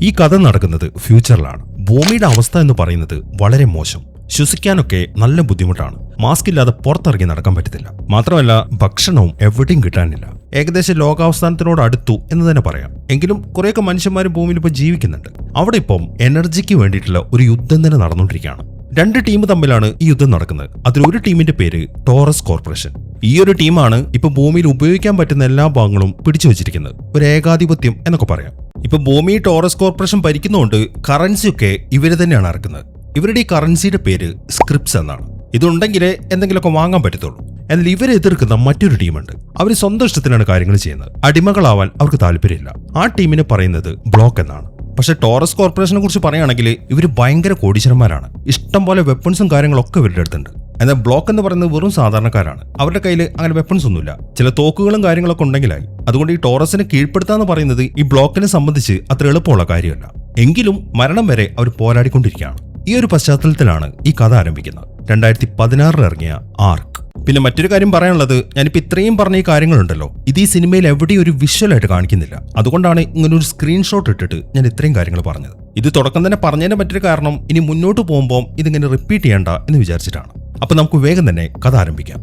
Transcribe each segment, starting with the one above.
ഈ കഥ നടക്കുന്നത് ഫ്യൂച്ചറിലാണ്. ഭൂമിയുടെ അവസ്ഥ എന്ന് പറയുന്നത് വളരെ മോശം. ശ്വസിക്കാനൊക്കെ നല്ല ബുദ്ധിമുട്ടാണ്. മാസ്ക് ഇല്ലാതെ പുറത്തിറങ്ങി നടക്കാൻ പറ്റത്തില്ല. മാത്രമല്ല ഭക്ഷണവും എവിടെയും കിട്ടാനില്ല. ഏകദേശം ലോകാവസ്ഥാനത്തിനോട് അടുത്തു എന്ന് തന്നെ പറയാം. എങ്കിലും കുറേയൊക്കെ മനുഷ്യന്മാർ ഭൂമിയിൽ ഇപ്പോൾ ജീവിക്കുന്നുണ്ട്. അവിടെ ഇപ്പം എനർജിക്ക് വേണ്ടിയിട്ടുള്ള ഒരു യുദ്ധം തന്നെ നടന്നുകൊണ്ടിരിക്കുകയാണ്. രണ്ട് ടീം തമ്മിലാണ് ഈ യുദ്ധം നടക്കുന്നത്. അതിലൊരു ടീമിന്റെ പേര് ടോറസ് കോർപ്പറേഷൻ. ഈ ഒരു ടീമാണ് ഇപ്പൊ ഭൂമിയിൽ ഉപയോഗിക്കാൻ പറ്റുന്ന എല്ലാ ഭാഗങ്ങളും പിടിച്ചു വെച്ചിരിക്കുന്നത്. ഒരു ഏകാധിപത്യം എന്നൊക്കെ പറയാം. ഇപ്പൊ ഭൂമി ടോറസ് കോർപ്പറേഷൻ ഭരിക്കുന്നതുകൊണ്ട് കറൻസിയൊക്കെ ഇവര് തന്നെയാണ് ഇറക്കുന്നത്. ഇവരുടെ ഈ കറൻസിയുടെ പേര് സ്ക്രിപ്സ് എന്നാണ്. ഇതുണ്ടെങ്കിലേ എന്തെങ്കിലുമൊക്കെ വാങ്ങാൻ പറ്റത്തുള്ളൂ. എന്നാൽ ഇവരെ എതിർക്കുന്ന മറ്റൊരു ടീമുണ്ട്. അവർ സ്വന്തം ഇഷ്ടത്തിനാണ് കാര്യങ്ങൾ ചെയ്യുന്നത്. അടിമകളാവാൻ അവർക്ക് താല്പര്യമില്ല. ആ ടീമിനെ പറയുന്നത് ബ്ലോക്ക് എന്നാണ്. പക്ഷെ ടോറസ് കോർപ്പറേഷനെ കുറിച്ച് പറയുകയാണെങ്കിൽ ഇവർ ഭയങ്കര കോടീശ്വരന്മാരാണ്. ഇഷ്ടം പോലെ വെപ്പൺസും കാര്യങ്ങളൊക്കെ ഇവരുടെ അടുത്തുണ്ട്. എന്നാൽ ബ്ലോക്ക് എന്ന് പറയുന്നത് വെറും സാധാരണക്കാരാണ്. അവരുടെ കയ്യിൽ അങ്ങനെ വെപ്പൺസ് ഒന്നുമില്ല. ചില തോക്കുകളും കാര്യങ്ങളൊക്കെ ഉണ്ടെങ്കിലായി. അതുകൊണ്ട് ഈ ടോറസിനെ കീഴ്പ്പെടുത്താന്ന് പറയുന്നത് ഈ ബ്ലോക്കിനെ സംബന്ധിച്ച് അത്ര എളുപ്പമുള്ള കാര്യമല്ല. എങ്കിലും മരണം വരെ അവർ പോരാടിക്കൊണ്ടിരിക്കുകയാണ്. ഈ ഒരു പശ്ചാത്തലത്തിലാണ് ഈ കഥ ആരംഭിക്കുന്നത്. 2016 ഇറങ്ങിയ ആർക്ക്. പിന്നെ മറ്റൊരു കാര്യം പറയാനുള്ളത്, ഞാനിപ്പോ ഇത്രയും പറഞ്ഞ ഈ കാര്യങ്ങളുണ്ടല്ലോ, ഇത് ഈ സിനിമയിൽ എവിടെയും ഒരു വിഷ്വലായിട്ട് കാണിക്കുന്നില്ല. അതുകൊണ്ടാണ് ഇങ്ങനെ ഒരു സ്ക്രീൻഷോട്ട് ഇട്ടിട്ട് ഞാൻ ഇത്രയും കാര്യങ്ങൾ പറഞ്ഞത്. ഇത് തുടക്കം തന്നെ പറഞ്ഞതിന്റെ മറ്റൊരു കാരണം, ഇനി മുന്നോട്ട് പോകുമ്പോൾ ഇതിങ്ങനെ റിപ്പീറ്റ് ചെയ്യണ്ട എന്ന് വിചാരിച്ചിട്ടാണ്. അപ്പൊ നമുക്ക് വേഗം തന്നെ കഥ ആരംഭിക്കാം.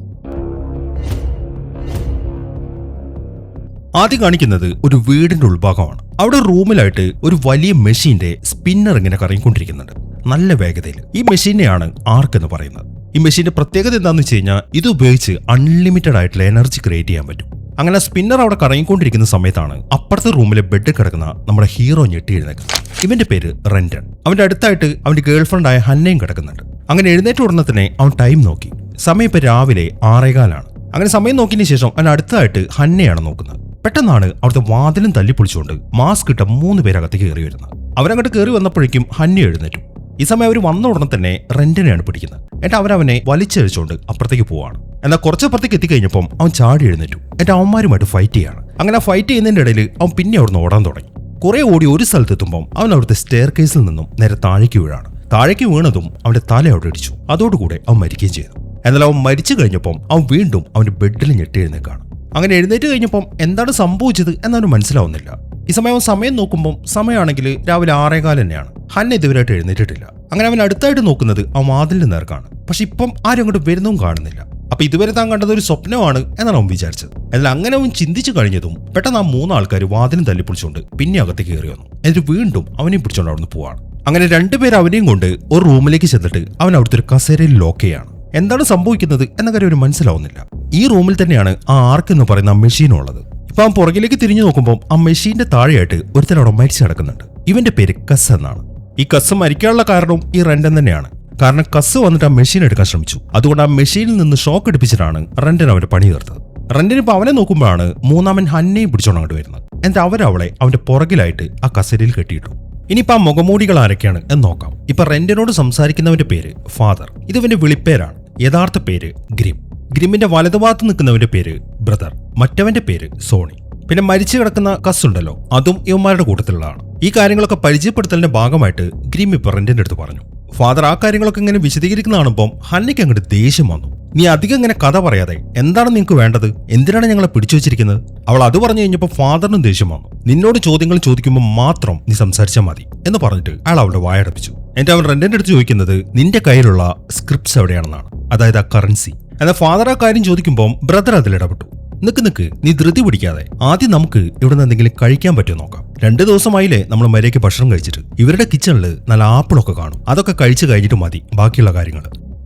ആദ്യം കാണിക്കുന്നത് ഒരു വീടിന്റെ ഉൾഭാഗമാണ്. അവിടെ റൂമിലായിട്ട് ഒരു വലിയ മെഷീന്റെ സ്പിന്നർ ഇങ്ങനെ കറങ്ങിക്കൊണ്ടിരിക്കുന്നുണ്ട് നല്ല വേഗതയിൽ. ഈ മെഷീനെയാണ് ആർക്ക് എന്ന് പറയുന്നത്. ഈ മെഷീന്റെ പ്രത്യേകത എന്താണെന്ന് വെച്ച് കഴിഞ്ഞാൽ ഇത് ഉപയോഗിച്ച് അൺലിമിറ്റഡ് ആയിട്ടുള്ള എനർജി ക്രിയേറ്റ് ചെയ്യാൻ പറ്റും. അങ്ങനെ സ്പിന്നർ അവിടെ കറങ്ങിക്കൊണ്ടിരിക്കുന്ന സമയത്താണ് അപ്പുറത്തെ റൂമിലെ ബെഡ് കിടക്കുന്ന നമ്മുടെ ഹീറോ ഞെട്ടി എഴുന്നേക്കുന്നത്. ഇവന്റെ പേര് റെന്റൺ. അവന്റെ അടുത്തായിട്ട് അവന്റെ ഗേൾഫ്രണ്ട് ആയ ഹന്നയും കിടക്കുന്നുണ്ട്. അങ്ങനെ എഴുന്നേറ്റ് ഉടനെ തന്നെ അവൻ ടൈം നോക്കി. സമയം ഇപ്പൊ രാവിലെ 6:15. അങ്ങനെ സമയം നോക്കിയതിനു ശേഷം അവൻ അടുത്തായിട്ട് ഹന്നയാണ് നോക്കുന്നത്. പെട്ടെന്നാണ് അവിടുത്തെ വാതിലും തല്ലിപ്പൊളിച്ചുകൊണ്ട് മാസ്ക് ഇട്ട 3 പേരകത്തേക്ക് കയറി വരുന്നത്. അവരങ്ങോട്ട് കയറി വന്നപ്പോഴേക്കും ഹന്ന എഴുന്നേറ്റു. ഈ സമയം അവർ വന്ന ഉടനെ തന്നെ റെന്റിനെയാണ് പിടിക്കുന്നത്. എന്നിട്ട് അവരവനെ വലിച്ചഴിച്ചുകൊണ്ട് അപ്പുറത്തേക്ക് പോവാണ്. എന്നാൽ കുറച്ചപ്പുറത്തേക്ക് എത്തിക്കഴിഞ്ഞപ്പം അവൻ ചാടി എഴുന്നേറ്റു. എന്നിട്ട് അവന്മാരുമായിട്ട് ഫൈറ്റ് ചെയ്യാണ്. അങ്ങനെ ഫൈറ്റ് ചെയ്യുന്നതിന്റെ ഇടയിൽ അവൻ പിന്നെ അവിടുന്ന് ഓടാൻ തുടങ്ങി. കുറെ ഓടി ഒരു സ്ഥലത്തെത്തുമ്പോൾ അവൻ അവിടുത്തെ സ്റ്റെയർ കേസിൽ നിന്നും നേരെ താഴേക്ക് വീഴാണ്. താഴേക്ക് വീണതും അവന്റെ തല അവിടെ ഇടിച്ചു. അതോടുകൂടെ അവൻ മരിക്കുകയും ചെയ്തു. എന്നാൽ അവൻ മരിച്ചു കഴിഞ്ഞപ്പം അവൻ വീണ്ടും അവന്റെ ബെഡിൽ ഞെട്ടി എഴുന്നേക്കാണ്. അങ്ങനെ എഴുന്നേറ്റ് കഴിഞ്ഞപ്പം എന്താണ് സംഭവിച്ചത് എന്നവന് മനസ്സിലാവുന്നില്ല. ഈ സമയം നോക്കുമ്പോൾ സമയമാണെങ്കിൽ രാവിലെ 6:15 തന്നെയാണ്. ഹന്ന ഇതുവരായിട്ട് എഴുന്നേറ്റിട്ടില്ല. അങ്ങനെ അവൻ അടുത്തായിട്ട് നോക്കുന്നത് ആ വാതിലിന് നേർക്കാണ്. പക്ഷെ ഇപ്പം ആരും അങ്ങോട്ട് വരുന്നതും കാണുന്നില്ല. അപ്പൊ ഇതുവരെ താൻ കണ്ടത് ഒരു സ്വപ്നമാണ് എന്നാണ് അവൻ വിചാരിച്ചത്. എന്നാൽ അങ്ങനെ അവൻ ചിന്തിച്ചു കഴിഞ്ഞതും പെട്ടെന്ന് ആ 3 ആൾക്കാർ വാതിലും തല്ലിപ്പൊളിച്ചുകൊണ്ട് പിന്നെ അകത്തേക്ക് കയറി വന്നു. എന്നിട്ട് വീണ്ടും അവനെയും പിടിച്ചോണ്ട് അവിടുന്ന് പോവാണ്. അങ്ങനെ 2 പേര് അവനെയും കൊണ്ട് ഒരു റൂമിലേക്ക് ചെന്നിട്ട് അവൻ അവിടുത്തെ ഒരു കസേരയിൽ ലോക്ക് ചെയ്യാണ്. എന്താണ് സംഭവിക്കുന്നത് എന്ന കാര്യം അവന് മനസ്സിലാവുന്നില്ല. ഈ റൂമിൽ തന്നെയാണ് ആ ആർക്ക് എന്ന് പറയുന്ന ആ മെഷീൻ ഉള്ളത്. ഇപ്പൊ അവൻ പുറകിലേക്ക് തിരിഞ്ഞു നോക്കുമ്പോൾ ആ മെഷീന്റെ താഴെയായിട്ട് ഒരുത്തൻ അവിടെ മരിച്ചു കിടക്കുന്നുണ്ട്. ഇവന്റെ പേര് കസ് എന്നാണ്. ഈ കസ് മരിക്കാനുള്ള കാരണവും ഈ റെന്റൻ തന്നെയാണ്. കാരണം കസ് വന്നിട്ട് ആ മെഷീൻ എടുക്കാൻ ശ്രമിച്ചു. അതുകൊണ്ട് ആ മെഷീനിൽ നിന്ന് ഷോക്ക് എടുപ്പിച്ചിട്ടാണ് റെന്റൻ അവന്റെ പണി തീർത്തത്. റെന്റൻ ഇപ്പൊ അവനെ നോക്കുമ്പോഴാണ് മൂന്നാമൻ ഹന്നയും പിടിച്ചോണ്ട് അങ്ങോട്ട് വരുന്നത്. എന്നിട്ട് അവരവളെ അവന്റെ പുറകിലായിട്ട് ആ കസേരയിൽ കെട്ടിയിട്ടു. ഇനിയിപ്പോ ആ മുഖമൂടികൾ ആരൊക്കെയാണ് എന്ന് നോക്കാം. ഇപ്പൊ റെന്റനോട് സംസാരിക്കുന്നവന്റെ പേര് ഫാദർ. ഇതിവന്റെ വിളിപ്പേരാണ്. യഥാർത്ഥ പേര് ഗ്രിം. ഗ്രിമിന്റെ വലതുഭാഗത്ത് നിൽക്കുന്നവന്റെ പേര് ബ്രദർ. മറ്റവന്റെ പേര് സോണി. പിന്നെ മരിച്ചു കിടക്കുന്ന കസ് ഉണ്ടല്ലോ, അതും ഇവന്മാരുടെ കൂട്ടത്തിലുള്ളതാണ്. ഈ കാര്യങ്ങളൊക്കെ പരിചയപ്പെടുത്തലിന്റെ ഭാഗമായിട്ട് ഗ്രിം ഇപ്പൊ റെന്റിന്റെ അടുത്ത് പറഞ്ഞു. ഫാദർ ആ കാര്യങ്ങളൊക്കെ ഇങ്ങനെ വിശദീകരിക്കുന്ന കാണുമ്പോൾ ഹന്നയ്ക്ക് അങ്ങോട്ട് ദേഷ്യം വന്നു. നീ അധികം ഇങ്ങനെ കഥ പറയാതെ എന്താണ് നിങ്ങൾക്ക് വേണ്ടത്? എന്തിനാണ് ഞങ്ങളെ പിടിച്ചു വെച്ചിരിക്കുന്നത്? അവൾ അത് പറഞ്ഞു കഴിഞ്ഞപ്പോൾ ഫാദറിനും ദേഷ്യം വന്നു. നിന്നോട് ചോദ്യങ്ങൾ ചോദിക്കുമ്പോൾ മാത്രം നീ സംസാരിച്ചാൽ മതി എന്ന് പറഞ്ഞിട്ട് അയാൾ അവളുടെ വായടപ്പിച്ചു. എന്നിട്ട് അവൻ റെന്റിന്റെ അടുത്ത് ചോദിക്കുന്നത് നിന്റെ കയ്യിലുള്ള സ്ക്രിപ്റ്റ്സ് എവിടെയാണെന്നാണ്, അതായത് ആ കറൻസി. എന്നാൽ ഫാദർ ആ കാര്യം ചോദിക്കുമ്പോൾ ബ്രദർ അതിലിടപെട്ടു. നിക്ക് നീ ധൃതി പിടിക്കാതെ ആദ്യം നമുക്ക് ഇവിടുന്ന് എന്തെങ്കിലും കഴിക്കാൻ പറ്റുമോ നോക്കാം. 2 ദിവസമായില്ലേ നമ്മൾ മര്യാദയ്ക്ക് ഭക്ഷണം കഴിച്ചിട്ട്. ഇവരുടെ കിച്ചണിൽ നല്ല ആപ്പിളൊക്കെ കാണും. അതൊക്കെ കഴിച്ചു കഴിഞ്ഞിട്ട് മതി ബാക്കിയുള്ള കാര്യങ്ങൾ.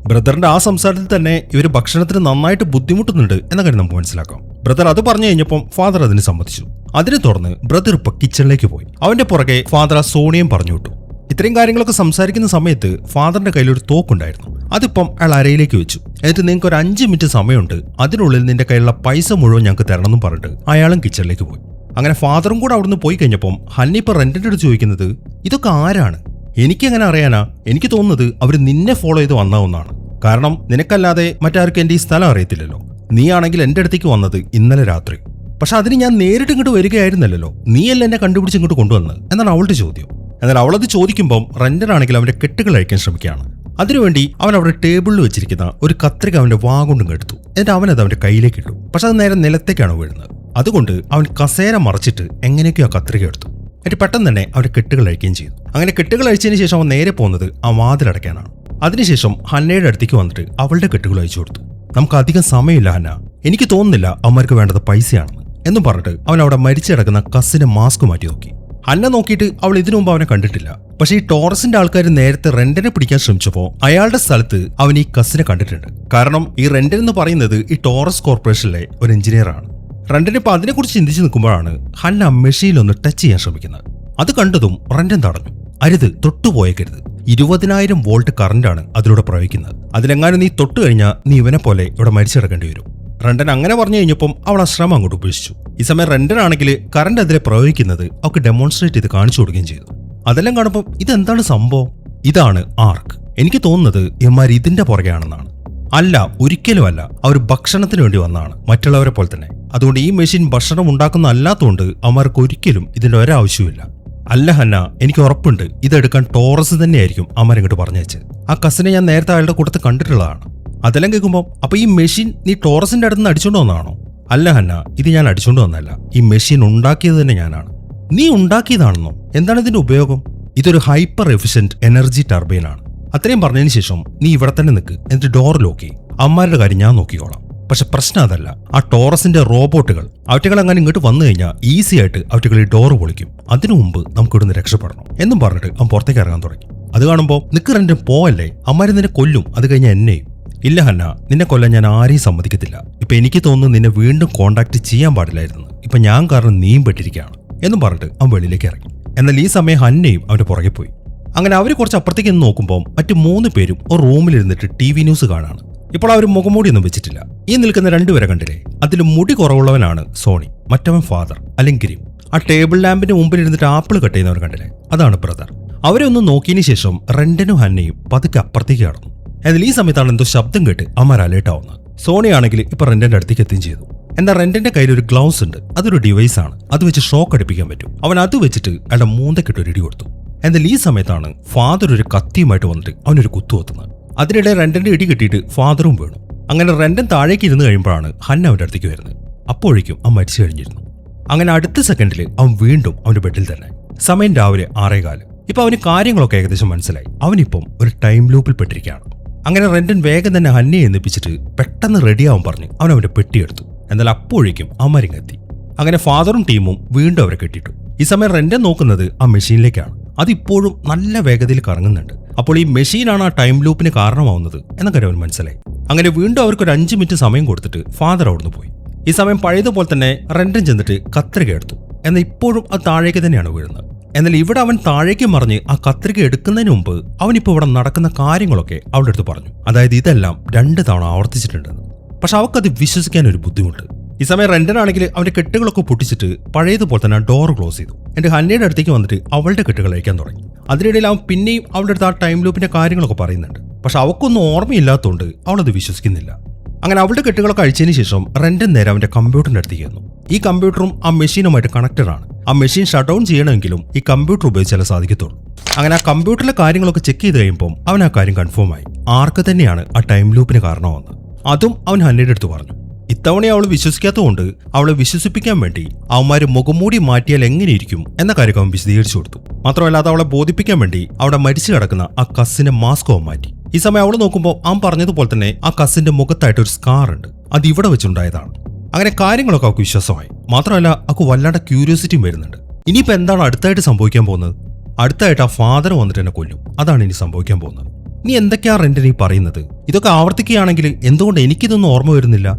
ബ്രദറിന്റെ ആ സംസാരത്തിൽ തന്നെ ഇവർ ഭക്ഷണത്തിന് നന്നായിട്ട് ബുദ്ധിമുട്ടുന്നുണ്ട് എന്ന കാര്യം നമുക്ക് മനസ്സിലാക്കാം. ബ്രദർ അത് പറഞ്ഞു കഴിഞ്ഞപ്പം ഫാദർ അതിന് സമ്മതിച്ചു. അതിനെ തുടർന്ന് ബ്രദർ ഇപ്പൊ കിച്ചണിലേക്ക് പോയി. അവന്റെ പുറകെ ഫാദർ ആ സോണിയും പറഞ്ഞു വിട്ടു. ഇത്രയും കാര്യങ്ങളൊക്കെ സംസാരിക്കുന്ന സമയത്ത് ഫാദറിന്റെ കയ്യിലൊരു തോക്കുണ്ടായിരുന്നു. അതിപ്പം അയാൾ അരയിലേക്ക് വെച്ചു. എന്നിട്ട് നിങ്ങൾക്ക് ഒരു 5 മിനിറ്റ് സമയമുണ്ട്, അതിനുള്ളിൽ നിന്റെ കയ്യിലുള്ള പൈസ മുഴുവൻ ഞങ്ങൾക്ക് തരണമെന്നും പറഞ്ഞിട്ട് അയാളും കിച്ചണിലേക്ക് പോയി. അങ്ങനെ ഫാദറും കൂടെ അവിടുന്ന് പോയി കഴിഞ്ഞപ്പം ഹന്നിപ്പ റെന്റിന്റെ അടുത്ത് ചോദിക്കുന്നത് ഇതൊക്കെ ആരാണ്? എനിക്കെങ്ങനെ അറിയാനാ? എനിക്ക് തോന്നുന്നത് അവർ നിന്നെ ഫോളോ ചെയ്ത് വന്നാവുന്നതാണ്. കാരണം നിനക്കല്ലാതെ മറ്റാർക്കും എന്റെ ഈ സ്ഥലം അറിയത്തില്ലല്ലോ. നീ ആണെങ്കിൽ എന്റെ അടുത്തേക്ക് വന്നത് ഇന്നലെ രാത്രി. പക്ഷെ അതിന് ഞാൻ നേരിട്ട് ഇങ്ങോട്ട് വരികയായിരുന്നല്ലോ. നീയല്ല എന്നെ കണ്ടുപിടിച്ച് ഇങ്ങോട്ട് കൊണ്ടുവന്നത് എന്നാണ് അവളുടെ ചോദ്യം. എന്നാൽ അവളത് ചോദിക്കുമ്പോൾ റെന്റനാണെങ്കിൽ അവന്റെ കെട്ടുകൾ അഴിക്കാൻ ശ്രമിക്കുകയാണ്. അതിനുവേണ്ടി അവൻ അവിടെ ടേബിളിൽ വെച്ചിരിക്കുന്ന ഒരു കത്രിക അവന്റെ വാ കൊണ്ടും കെടുത്തു. എന്നിട്ട് അവനത് അവന്റെ കയ്യിലേക്ക് ഇട്ടു. പക്ഷെ അത് നേരെ നിലത്തേക്കാണ് വീഴുന്നത്. അതുകൊണ്ട് അവൻ കസേര മറച്ചിട്ട് എങ്ങനെയൊക്കെയോ ആ കത്രിക എടുത്തു. എന്നിട്ട് പെട്ടെന്ന് തന്നെ അവന്റെ കെട്ടുകൾ അഴിക്കുകയും ചെയ്തു. അങ്ങനെ കെട്ടുകൾ അഴിച്ചതിന് ശേഷം അവൻ നേരെ പോകുന്നത് ആ വാതിലടയ്ക്കാനാണ്. അതിനുശേഷം ഹന്നയുടെ അടുത്തേക്ക് വന്നിട്ട് അവളുടെ കെട്ടുകൾ അഴിച്ചു കൊടുത്തു. നമുക്ക് അധികം സമയമില്ല ഹന്ന, എനിക്ക് തോന്നുന്നില്ല അവന്മാർക്ക് വേണ്ടത് പൈസയാണെന്ന് എന്നും പറഞ്ഞിട്ട് അവൻ അവിടെ മരിച്ചു കിടക്കുന്ന കസിന്റെ മാസ്ക് മാറ്റി നോക്കി. ഹന്ന നോക്കിയിട്ട് അവൾ ഇതിനു മുമ്പ് അവനെ കണ്ടിട്ടില്ല. പക്ഷേ ഈ ടോറസിന്റെ ആൾക്കാർ നേരത്തെ റെന്റിനെ പിടിക്കാൻ ശ്രമിച്ചപ്പോൾ അയാളുടെ സ്ഥലത്ത് അവൻ ഈ കസിനെ കണ്ടിട്ടുണ്ട്. കാരണം ഈ റെന്റൻ എന്ന് പറയുന്നത് ഈ ടോറസ് കോർപ്പറേഷനിലെ ഒരു എഞ്ചിനീയറാണ്. റെന്റൻ ഇപ്പൊ അതിനെക്കുറിച്ച് ചിന്തിച്ചു നിൽക്കുമ്പോഴാണ് ഹന്ന മെഷീനിലൊന്ന് ടച്ച് ചെയ്യാൻ ശ്രമിക്കുന്നത്. അത് കണ്ടതും റെന്റൻ തടഞ്ഞു. അരുത്, തൊട്ടുപോയേക്കരുത്. 20,000 വോൾട്ട് കറന്റാണ് അതിലൂടെ പ്രവഹിക്കുന്നത്. അതിലെങ്ങാനും നീ തൊട്ടു കഴിഞ്ഞാൽ നീ ഇവനെ പോലെ ഇവിടെ മരിച്ചിടക്കേണ്ടി വരും. റെന്റൻ അങ്ങനെ പറഞ്ഞു കഴിഞ്ഞപ്പം അവൾ ആ ശ്രമം അങ്ങോട്ട് ഉപേക്ഷിച്ചു. ഈ സമയം റെന്റൻ ആണെങ്കിൽ കറണ്ട് അതിലെ പ്രവഹിക്കുന്നത് അവൾക്ക് ഡെമോൺസ്ട്രേറ്റ് ചെയ്ത് കാണിച്ചു കൊടുക്കുകയും ചെയ്തു. അതെല്ലാം കാണുമ്പോൾ ഇതെന്താണ് സംഭവം? ഇതാണ് ആർക്ക്. എനിക്ക് തോന്നുന്നത് ഇവന്മാർ ഇതിന്റെ പുറകെയാണെന്നാണ്. അല്ല, ഒരിക്കലും അല്ല. അവർ ഭക്ഷണത്തിന് വേണ്ടി വന്നതാണ്, മറ്റുള്ളവരെ പോലെ തന്നെ. അതുകൊണ്ട് ഈ മെഷീൻ ഭക്ഷണം ഉണ്ടാക്കുന്ന അല്ലാത്തതുകൊണ്ട് അവന്മാർക്ക് ഒരിക്കലും ഇതിന്റെ ഒരാവശ്യമില്ല. അല്ല ഹന്ന, എനിക്ക് ഉറപ്പുണ്ട് ഇതെടുക്കാൻ ടോറസ് തന്നെയായിരിക്കും അമ്മരിങ്ങോട്ട് പറഞ്ഞു വെച്ചത്. ആ കസിനെ ഞാൻ നേരത്തെ അയാളുടെ കൂട്ടത്ത് കണ്ടിട്ടുള്ളതാണ്. അതെല്ലാം കേൾക്കുമ്പോൾ അപ്പൊ ഈ മെഷീൻ നീ ടോറസിന്റെ അടുത്ത് നിന്ന് അടിച്ചോണ്ട് വന്നതാണോ? അല്ല ഹന്ന, ഇത് ഞാൻ അടിച്ചോണ്ട് വന്നല്ല. ഈ മെഷീൻ ഉണ്ടാക്കിയത് തന്നെ ഞാനാണ്. നീ ഉണ്ടാക്കിയതാണെന്നോ? എന്താണ് ഇതിന്റെ ഉപയോഗം? ഇതൊരു ഹൈപ്പർ എഫിഷ്യന്റ് എനർജി ടർബൈൻ ആണ്. അത്രയും പറഞ്ഞതിന് ശേഷം നീ ഇവിടെ തന്നെ നിൽക്ക്, എന്നിട്ട് ഡോർ ലോക്ക് ചെയ്യും. അമ്മമാരുടെ കാര്യം ഞാൻ നോക്കിക്കോളാം. പക്ഷെ പ്രശ്നം അതല്ല. ആ ടോറസിന്റെ റോബോട്ടുകൾ അങ്ങനെ ഇങ്ങോട്ട് വന്നു കഴിഞ്ഞാൽ ഈസി ആയിട്ട് അവറ്റകൾ ഈ ഡോർ പൊളിക്കും. അതിനു മുമ്പ് നമുക്ക് ഇവിടുന്ന് രക്ഷപ്പെടണം എന്നും പറഞ്ഞിട്ട് അവൻ പുറത്തേക്ക് ഇറങ്ങാൻ തുടങ്ങി. അത് കാണുമ്പോൾ നിക്കറെന്റെ പോവല്ലേ, അമ്മാര് നിന്നെ കൊല്ലും, അത് കഴിഞ്ഞാൽ എന്നെയും. ഇല്ല ഹന്ന, നിന്നെ കൊല്ലാൻ ഞാൻ ആരെയും സമ്മതിക്കത്തില്ല. ഇപ്പൊ എനിക്ക് തോന്നുന്നു നിന്നെ വീണ്ടും കോണ്ടാക്ട് ചെയ്യാൻ പാടില്ലായിരുന്നു. ഇപ്പൊ ഞാൻ കാരണം നീയും പെട്ടിരിക്കുകയാണ് എന്നും പറഞ്ഞിട്ട് അവൻ വെളിയിലേക്ക് ഇറങ്ങി. എന്നാൽ ഈ സമയം ഹന്നയും അവന്റെ പുറകെ പോയി. അങ്ങനെ അവർ കുറച്ച് അപ്പുറത്തേക്ക് നോക്കുമ്പോൾ മറ്റു 3 പേരും ഒരു റൂമിലിരുന്നിട്ട് TV ന്യൂസ് കാണാണ്. ഇപ്പോൾ അവർ മുഖംമൂടിയൊന്നും വെച്ചിട്ടില്ല. ഈ നിൽക്കുന്ന 2 പേരെ കണ്ടില്ലേ? അതിൽ മുടി കുറവുള്ളവനാണ് സോണി, മറ്റവൻ ഫാദർ അല്ലെങ്കിൽ ഗ്രീം. ആ ടേബിൾ ലാമ്പിന്റെ മുമ്പിൽ ഇരുന്നിട്ട് ആപ്പിൾ കട്ട് ചെയ്യുന്നവർ കണ്ടില്ലേ? അതാണ് ബ്രദർ. അവരെ ഒന്ന് നോക്കിയതിന് ശേഷം റെന്റനും ഹന്നയും പതുക്കെ അപ്പുറത്തേക്ക് കടന്നു. എന്നാൽ ഈ സമയത്താണ് എന്തോ ശബ്ദം കേട്ട് അമ്മ അലേർട്ടാവുന്നത്. സോണിയാണെങ്കിൽ ഇപ്പൊ റെന്റന്റെ അടുത്തേക്ക് എത്തുകയും ചെയ്തു. എന്നാൽ റെന്റന്റെ കയ്യിൽ ഒരു ഗ്ലൗസ് ഉണ്ട്. അതൊരു ഡിവൈസ് ആണ്. അത് വെച്ച് ഷോക്ക് അടിപ്പിക്കാൻ പറ്റും. അവൻ അത് വെച്ചിട്ട് അയാളുടെ മൂന്തക്കിട്ട് ഒരു ഇടി കൊടുത്തു. എന്നാൽ ഈ സമയത്താണ് ഫാദർ ഒരു കത്തിയുമായിട്ട് വന്നിട്ട് അവനൊരു കുത്തു കൊത്തുന്നത്. അതിനിടെ റെന്റന്റെ ഇടി കിട്ടിയിട്ട് ഫാദറും വീണു. അങ്ങനെ റെന്റൻ താഴേക്ക് ഇരുന്ന് കഴിയുമ്പോഴാണ് ഹന്ന അവന്റെ അടുത്തേക്ക് വരുന്നത്. അപ്പോഴേക്കും അവൻ മരിച്ചു കഴിഞ്ഞിരുന്നു. അങ്ങനെ അടുത്ത സെക്കൻഡിൽ അവൻ വീണ്ടും അവന്റെ ബെഡിൽ തന്നെ. സമയം രാവിലെ 6:15. ഇപ്പൊ അവന് കാര്യങ്ങളൊക്കെ ഏകദേശം മനസ്സിലായി. അവനിപ്പം ഒരു ടൈം ലൂപ്പിൽ പെട്ടിരിക്കുകയാണ്. അങ്ങനെ റെന്റൻ വേഗം തന്നെ ഹന്നയെ എന്നിപ്പിച്ചിട്ട് പെട്ടെന്ന് റെഡിയാവാൻ പറഞ്ഞ് അവന്റെ പെട്ടിയെടുത്തു. എന്നാൽ അപ്പോഴേക്കും അമ്മരിങ്ങെത്തി. അങ്ങനെ ഫാദറും ടീമും വീണ്ടും അവരെ കെട്ടിട്ടു. ഈ സമയം റെന്റൻ നോക്കുന്നത് ആ മെഷീനിലേക്കാണ്. അതിപ്പോഴും നല്ല വേഗതയിൽ കറങ്ങുന്നുണ്ട്. അപ്പോൾ ഈ മെഷീനാണ് ആ ടൈം ലൂപ്പിന് കാരണമാവുന്നത് എന്ന കാര്യം അവൻ മനസ്സിലായി. അങ്ങനെ വീണ്ടും അവർക്ക് ഒരു 5 മിനിറ്റ് സമയം കൊടുത്തിട്ട് ഫാദർ അവിടുന്ന് പോയി. ഈ സമയം പഴയതുപോലെ തന്നെ റെന്റൻ ചെന്നിട്ട് കത്രിക എടുത്തു. എന്നാൽ ഇപ്പോഴും അത് താഴേക്ക് തന്നെയാണ് വീഴുന്നത്. എന്നാൽ ഇവിടെ അവൻ താഴേക്ക് മറിഞ്ഞ് ആ കത്രിക എടുക്കുന്നതിന് മുമ്പ് അവനിപ്പോൾ ഇവിടെ നടക്കുന്ന കാര്യങ്ങളൊക്കെ അവളുടെ അടുത്ത് പറഞ്ഞു. അതായത് ഇതെല്ലാം 2 തവണ ആവർത്തിച്ചിട്ടുണ്ടെന്ന്. പക്ഷെ അവൾക്കത് വിശ്വസിക്കാൻ ഒരു ബുദ്ധിമുട്ട്. ഈ സമയം റെന്റനാണെങ്കിൽ അവന്റെ കെട്ടുകളൊക്കെ പൊട്ടിച്ചിട്ട് പഴയതുപോലെ തന്നെ ഡോർ ക്ലോസ് ചെയ്തു. എന്റെ ഹന്നയുടെ അടുത്തേക്ക് വന്നിട്ട് അവളുടെ കെട്ടുകൾ അയക്കാൻ തുടങ്ങി. അതിനിടയിൽ അവൻ പിന്നെയും അവളുടെ അടുത്ത് ആ ടൈം ലൂപ്പിന്റെ കാര്യങ്ങളൊക്കെ പറയുന്നുണ്ട്. പക്ഷെ അവൾക്കൊന്നും ഓർമ്മയില്ലാത്തതുകൊണ്ട് അവളത് വിശ്വസിക്കുന്നില്ല. അങ്ങനെ അവളുടെ കെട്ടുകളൊക്കെ അഴിച്ചതിന് ശേഷം റെന്റൻ നേരെ അവന്റെ കമ്പ്യൂട്ടറിന്റെ അടുത്തേക്ക് വന്നു. ഈ കമ്പ്യൂട്ടറും ആ മെഷീനുമായിട്ട് കണക്റ്റഡ് ആണ്. ആ മെഷീൻ ഷട്ട് ഡൗൺ ചെയ്യണമെങ്കിലും ഈ കമ്പ്യൂട്ടർ ഉപയോഗിച്ചാലേ സാധിക്കത്തുള്ളൂ. അങ്ങനെ ആ കമ്പ്യൂട്ടറിലെ കാര്യങ്ങളൊക്കെ ചെക്ക് ചെയ്ത് കഴിയുമ്പോൾ അവൻ ആ കാര്യം കൺഫേം ആയി. ആർക്ക് തന്നെയാണ് ആ ടൈം ലൂപ്പിന് കാരണമാവുന്നത്. അതും അവൻ ഹന്നയുടെ അടുത്ത് പറഞ്ഞു. ഇത്തവണ അവൾ വിശ്വസിക്കാത്തതുകൊണ്ട് അവളെ വിശ്വസിപ്പിക്കാൻ വേണ്ടി അവന്മാര് മുഖംമൂടി മാറ്റിയാൽ എങ്ങനെയിരിക്കും എന്ന കാര്യം അവൻ വിശദീകരിച്ചു കൊടുത്തു. മാത്രമല്ല അത് അവളെ ബോധിപ്പിക്കാൻ വേണ്ടി അവിടെ മരിച്ചു കിടക്കുന്ന ആ കസിന്റെ മാസ്ക് അവൻ മാറ്റി. ഈ സമയം അവൾ നോക്കുമ്പോൾ അവൻ പറഞ്ഞതുപോലെ തന്നെ ആ കസിന്റെ മുഖത്തായിട്ട് ഒരു സ്കാർ ഉണ്ട്. അത് ഇവിടെ വെച്ചുണ്ടായതാണ്. അങ്ങനെ കാര്യങ്ങളൊക്കെ അവൾക്ക് വിശ്വാസമായി. മാത്രമല്ല അവൾക്ക് വല്ലാണ്ട് ക്യൂരിയോസിറ്റിയും വരുന്നുണ്ട്. ഇനിയിപ്പോൾ എന്താണ് അടുത്തായിട്ട് സംഭവിക്കാൻ പോകുന്നത്? അടുത്തായിട്ട് ആ ഫാദർ വന്നിട്ട് എന്നെ കൊല്ലും. അതാണ് ഇനി സംഭവിക്കാൻ പോകുന്നത്. നീ എന്തൊക്കെയാ റെന്റൻ ഈ പറയുന്നത്? ഇതൊക്കെ ആവർത്തിക്കുകയാണെങ്കിൽ എന്തുകൊണ്ട് എനിക്കിതൊന്നും ഓർമ്മ വരുന്നില്ല?